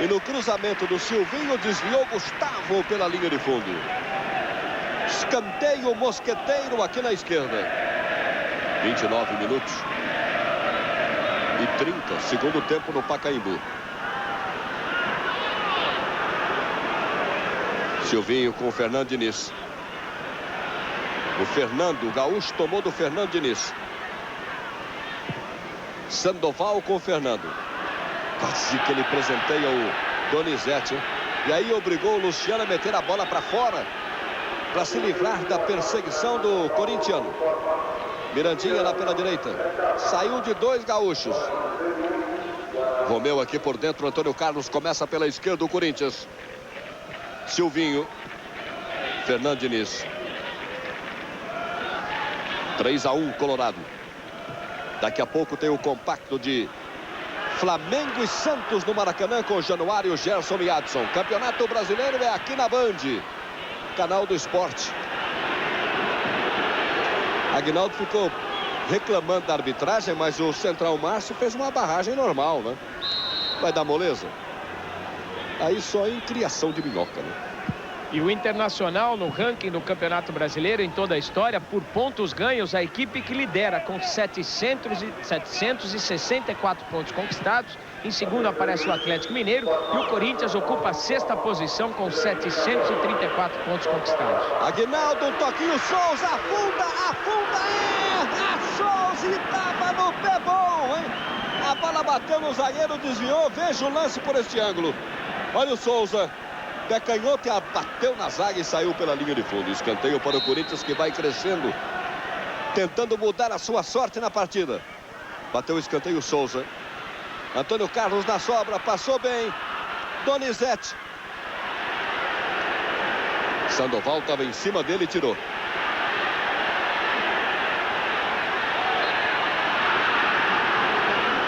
E no cruzamento do Silvinho desviou Gustavo pela linha de fundo. Escanteio mosqueteiro aqui na esquerda. 29 minutos e 30, segundo tempo no Pacaembu. Silvinho com o Fernando Diniz. O Fernando, o gaúcho tomou do Fernando Diniz. Sandoval com o Fernando. Quase que ele presenteia o Donizete. E aí obrigou o Luciano a meter a bola para fora, para se livrar da perseguição do corintiano. Mirandinha lá pela direita. Saiu de 2 gaúchos. Romeu aqui por dentro. Antônio Carlos começa pela esquerda o Corinthians. Silvinho. Fernando Diniz. 3-1 Colorado. Daqui a pouco tem o compacto de Flamengo e Santos no Maracanã com Januário, Gerson e Adson. Campeonato Brasileiro é aqui na Band, canal do esporte. Aguinaldo ficou reclamando da arbitragem, mas o Central Márcio fez uma barragem normal, né? Vai dar moleza? Aí só em criação de minhoca, né? E o Internacional no ranking do Campeonato Brasileiro em toda a história, por pontos ganhos, a equipe que lidera com 764 pontos conquistados. Em segundo aparece o Atlético Mineiro e o Corinthians ocupa a 6ª posição com 734 pontos conquistados. Aguinaldo, um toquinho, Souza, afunda, erra, Souza e tava no pé bom, hein? A bola bateu no zagueiro, desviou, veja o lance por este ângulo. Olha o Souza. Pé canhoto, bateu na zaga e saiu pela linha de fundo. Escanteio para o Corinthians, que vai crescendo, tentando mudar a sua sorte na partida. Bateu o escanteio Souza. Antônio Carlos na sobra, passou bem. Donizete. Sandoval estava em cima dele e tirou.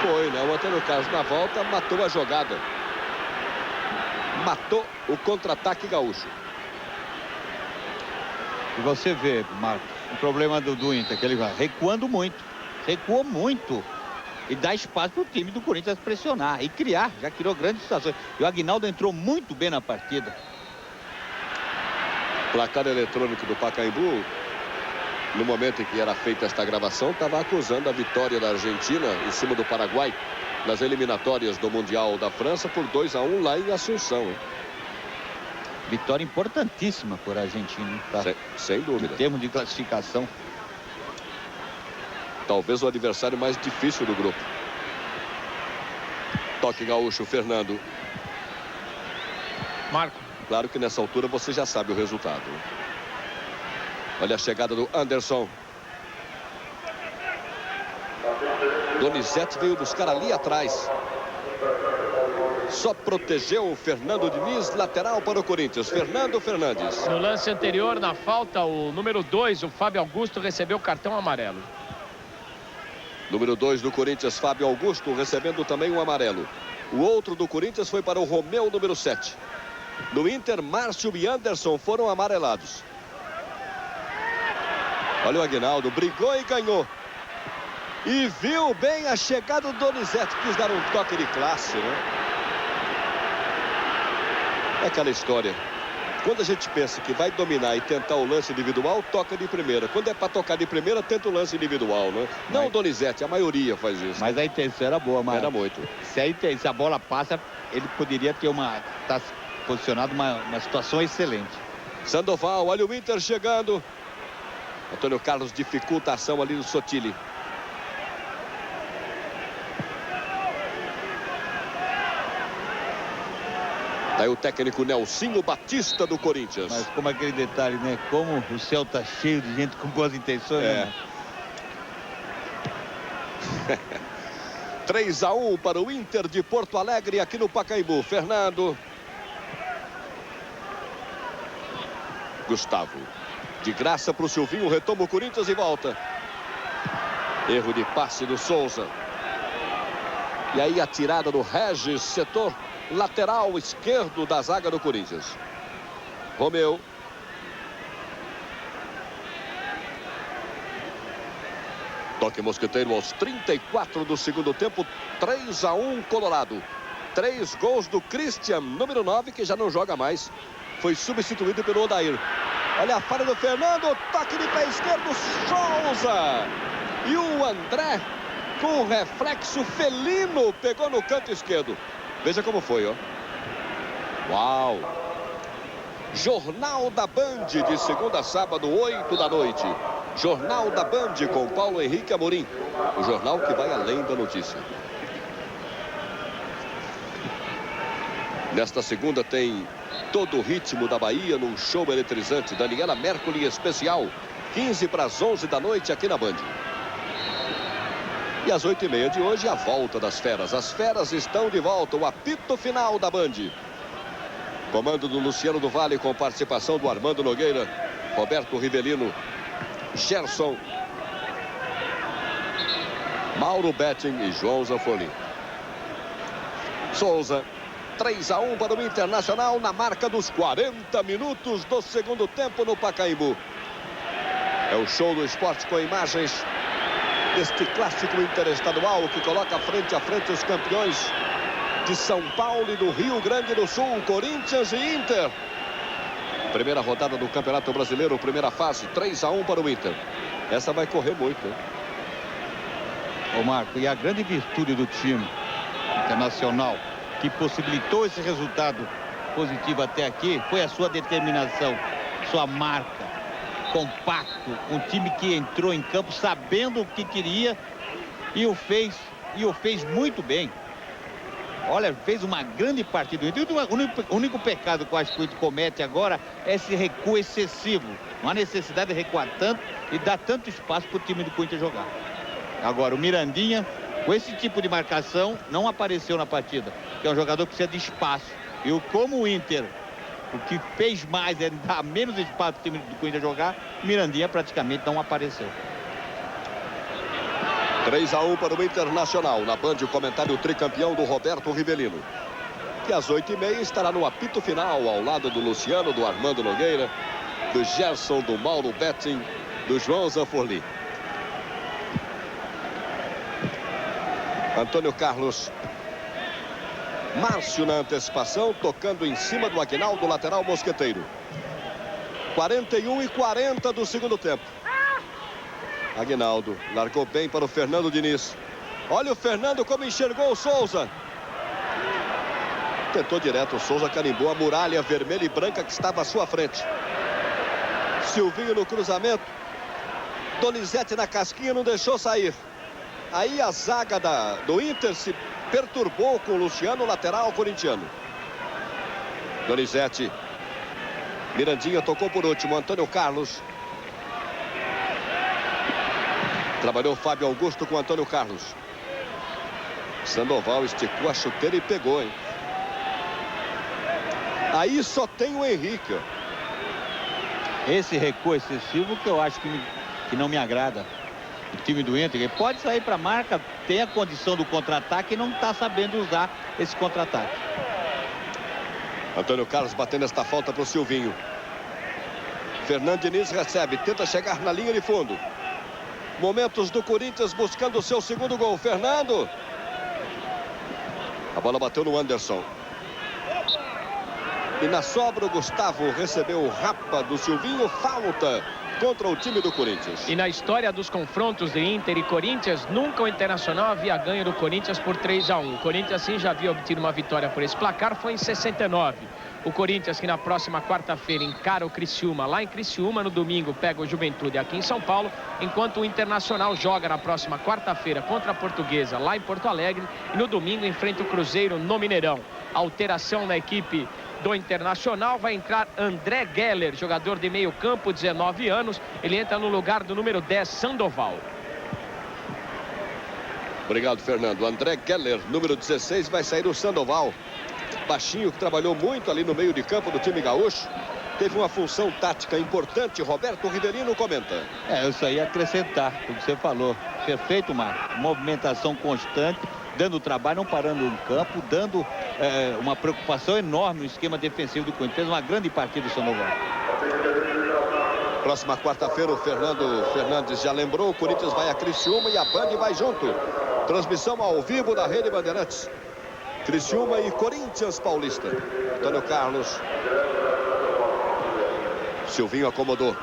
Foi, né? O Antônio Carlos na volta matou a jogada. Matou o contra-ataque gaúcho. E você vê, Marcos, o problema do Inter, que ele vai recuando muito. Recuou muito. E dá espaço para o time do Corinthians pressionar e criar. Já criou grandes situações. E o Aguinaldo entrou muito bem na partida. Placar eletrônico do Pacaembu, no momento em que era feita esta gravação, estava acusando a vitória da Argentina em cima do Paraguai nas eliminatórias do Mundial da França por 2-1 lá em Assunção. Hein? Vitória importantíssima por Argentina. Tá? Sem dúvida. Em termos de classificação. Talvez o adversário mais difícil do grupo. Toque gaúcho, Fernando. Marco. Claro que nessa altura você já sabe o resultado. Olha a chegada do Anderson. Donizete veio buscar ali atrás. Só protegeu o Fernando Diniz, lateral para o Corinthians. Fernando Fernandes. No lance anterior, na falta, o número 2, o Fábio Augusto, recebeu cartão amarelo. Número 2 do Corinthians, Fábio Augusto, recebendo também um amarelo. O outro do Corinthians foi para o Romeu, número 7. No Inter, Márcio e Anderson foram amarelados. Olha o Aguinaldo, brigou e ganhou. E viu bem a chegada do Donizete, quis dar um toque de classe, né? É aquela história. Quando a gente pensa que vai dominar e tentar o lance individual, toca de primeira. Quando é para tocar de primeira, tenta o lance individual, né? Não o Donizete, a maioria faz isso. Mas a intenção era boa, mas era muito. Se a bola passa, ele poderia ter tá posicionado uma situação excelente. Sandoval, olha o Inter chegando. Antônio Carlos dificulta a ação ali do Sotile. Daí o técnico Nelsinho Batista do Corinthians. Mas como aquele detalhe, né? Como o céu tá cheio de gente com boas intenções, né? 3-1 para o Inter de Porto Alegre aqui no Pacaembu. Fernando. Gustavo. De graça para o Silvinho, retoma o Corinthians e volta. Erro de passe do Souza. E aí a tirada do Regis, setor lateral esquerdo da zaga do Corinthians. Romeu. Toque mosqueteiro aos 34 do segundo tempo. 3-1 Colorado. 3 gols do Christian, número 9, que já não joga mais. Foi substituído pelo Odair. Olha a falha do Fernando. Toque de pé esquerdo. Souza. E o André, com reflexo felino, pegou no canto esquerdo. Veja como foi, ó. Uau! Jornal da Band, de segunda a sábado, 8 da noite. Jornal da Band com Paulo Henrique Amorim. O jornal que vai além da notícia. Nesta segunda tem todo o ritmo da Bahia num show eletrizante. Daniela Mercury especial. 15 para as 11 da noite aqui na Band. E às 8h30 de hoje, a volta das feras. As feras estão de volta. O apito final da Band. Comando do Luciano do Vale com participação do Armando Nogueira, Roberto Rivelino, Gerson, Mauro Betting e João Zanfoli. Souza. 3-1 para o Internacional na marca dos 40 minutos do segundo tempo no Pacaembu. É o show do esporte com imagens deste clássico interestadual que coloca frente a frente os campeões de São Paulo e do Rio Grande do Sul, Corinthians e Inter. Primeira rodada do Campeonato Brasileiro, primeira fase, 3-1 para o Inter. Essa vai correr muito, hein? Ô Marco, e a grande virtude do time Internacional que possibilitou esse resultado positivo até aqui foi a sua determinação, sua marca, compacto, um time que entrou em campo sabendo o que queria e o fez muito bem. Olha, fez uma grande partida. O único pecado que eu acho que o Inter comete agora é esse recuo excessivo. Não há necessidade de recuar tanto e dar tanto espaço para o time do Corinthians jogar. Agora, o Mirandinha, com esse tipo de marcação, não apareceu na partida. Que é um jogador que precisa de espaço. E como o Inter, o que fez mais é dar menos espaço para o time do Corinthians jogar, o Mirandinha praticamente não apareceu. 3-1 para o Internacional. Na Band, o comentário tricampeão do Roberto Rivelino. Que às 8h30 estará no apito final, ao lado do Luciano, do Armando Nogueira, do Gerson, do Mauro Betting, do João Zanforli. Antônio Carlos. Márcio na antecipação, tocando em cima do Aguinaldo, lateral mosqueteiro. 41:40 do segundo tempo. Aguinaldo largou bem para o Fernando Diniz. Olha o Fernando como enxergou o Souza. Tentou direto, o Souza carimbou a muralha vermelha e branca que estava à sua frente. Silvinho no cruzamento. Donizete na casquinha, não deixou sair. Aí a zaga do Inter se perturbou com o Luciano, lateral corintiano. Donizete. Mirandinha tocou por último, Antônio Carlos. Trabalhou Fábio Augusto com Antônio Carlos. Sandoval esticou a chuteira e pegou, hein? Aí só tem o Henrique, ó. Esse recuo excessivo que eu acho que não me agrada. O time do Inter, ele pode sair para a marca, tem a condição do contra-ataque e não está sabendo usar esse contra-ataque. Antônio Carlos batendo esta falta para o Silvinho. Fernando Diniz recebe, tenta chegar na linha de fundo. Momentos do Corinthians buscando o seu segundo gol. Fernando. A bola bateu no Anderson. E na sobra o Gustavo recebeu o rapa do Silvinho. Falta contra o time do Corinthians. E na história dos confrontos de Inter e Corinthians, nunca o Internacional havia ganho do Corinthians por 3-1. O Corinthians sim já havia obtido uma vitória por esse placar, foi em 69. O Corinthians que na próxima quarta-feira encara o Criciúma lá em Criciúma, no domingo pega o Juventude aqui em São Paulo, enquanto o Internacional joga na próxima quarta-feira contra a Portuguesa lá em Porto Alegre e no domingo enfrenta o Cruzeiro no Mineirão. Alteração na equipe do Internacional, vai entrar André Geller, jogador de meio campo, 19 anos. Ele entra no lugar do número 10, Sandoval. Obrigado, Fernando. André Geller, número 16, vai sair o Sandoval. Baixinho, que trabalhou muito ali no meio de campo do time gaúcho. Teve uma função tática importante. Roberto Rivelino comenta. Isso aí acrescentar o que você falou. Perfeito, Marco. Movimentação constante, dando trabalho, não parando no campo, dando uma preocupação enorme no esquema defensivo do Corinthians. Fez uma grande partida o Sandoval. Próxima quarta-feira o Fernando Fernandes já lembrou, o Corinthians vai a Criciúma e a Band vai junto. Transmissão ao vivo da Rede Bandeirantes. Criciúma e Corinthians Paulista. Antônio Carlos. Silvinho acomodou.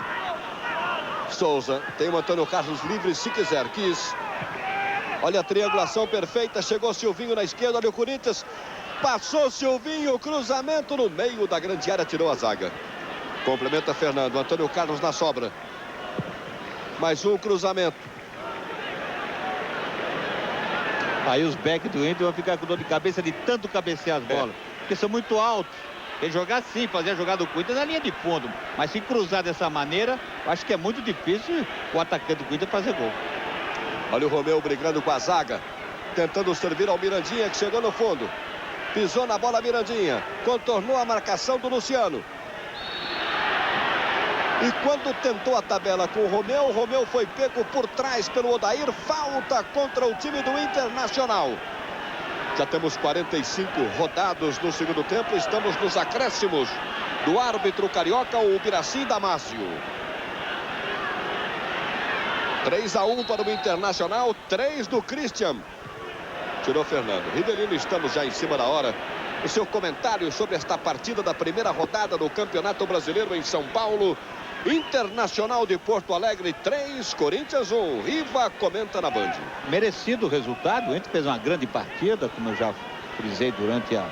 Souza. Tem o Antônio Carlos livre se quiser. Quis. Olha a triangulação perfeita. Chegou Silvinho na esquerda. Olha o Corinthians. Passou Silvinho. Cruzamento no meio da grande área. Tirou a zaga. Complementa Fernando. Antônio Carlos na sobra. Mais um cruzamento. Aí os backs do Inter vão ficar com dor de cabeça de tanto cabecear as bolas. Porque são muito altos. Ele jogar assim, fazer a jogada do Corinthians na linha de fundo. Mas se cruzar dessa maneira, acho que é muito difícil o atacante do Corinthians fazer gol. Olha o Romeu brigando com a zaga. Tentando servir ao Mirandinha, que chegou no fundo. Pisou na bola Mirandinha. Contornou a marcação do Luciano. E quando tentou a tabela com o Romeu foi pego por trás pelo Odair. Falta contra o time do Internacional. Já temos 45 rodados no segundo tempo. Estamos nos acréscimos do árbitro carioca, o Ubiraci Damásio. 3-1 para o Internacional, 3 do Christian. Tirou Fernando. Rivelino, estamos já em cima da hora. O seu comentário sobre esta partida da primeira rodada do Campeonato Brasileiro em São Paulo. Internacional de Porto Alegre 3, Corinthians 1. Riva comenta na Band. Merecido o resultado. O Inter fez uma grande partida, como eu já frisei durante a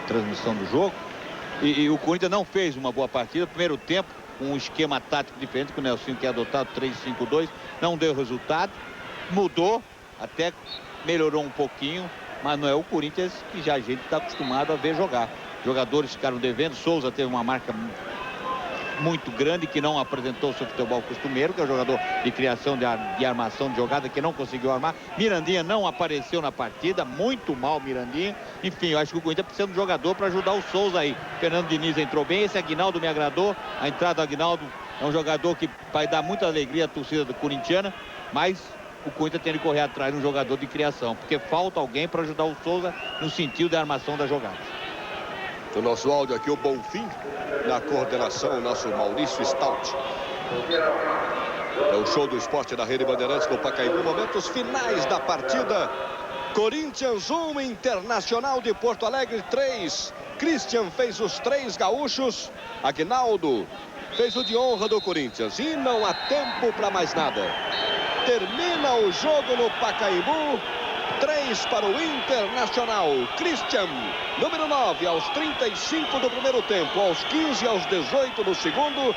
transmissão do jogo. E o Corinthians não fez uma boa partida. Primeiro tempo, um esquema tático diferente que o Nelsinho quer adotado, 3-5-2. Não deu resultado. Mudou, até melhorou um pouquinho. Mas não é o Corinthians que já a gente está acostumado a ver jogar. Jogadores ficaram devendo. Souza teve uma marca muito grande, que não apresentou o seu futebol costumeiro, que é o jogador de criação, de armação de jogada, que não conseguiu armar. Mirandinha não apareceu na partida, muito mal Mirandinha. Enfim, eu acho que o Corinthians precisa de um jogador para ajudar o Souza aí. Fernando Diniz entrou bem, esse Aguinaldo me agradou. A entrada do Aguinaldo é um jogador que vai dar muita alegria à torcida do corintiana, mas o Corinthians tem que correr atrás de um jogador de criação, porque falta alguém para ajudar o Souza no sentido da armação das jogadas. O nosso áudio aqui, o Bonfim. Na coordenação, o nosso Maurício Stout. É o show do esporte da Rede Bandeirantes no Pacaembu. Momentos finais da partida. Corinthians 1, Internacional de Porto Alegre 3. Christian fez os 3 gaúchos. Aguinaldo fez o de honra do Corinthians. E não há tempo para mais nada. Termina o jogo no Pacaembu. 3 para o Internacional. Christian, número 9, aos 35 do primeiro tempo. Aos 15, aos 18 do segundo,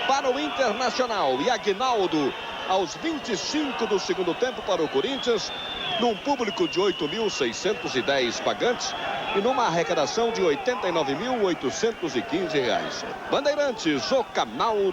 para o Internacional. E Aguinaldo, aos 25 do segundo tempo, para o Corinthians. Num público de 8.610 pagantes. E numa arrecadação de R$ 89.815. Bandeirantes, o canal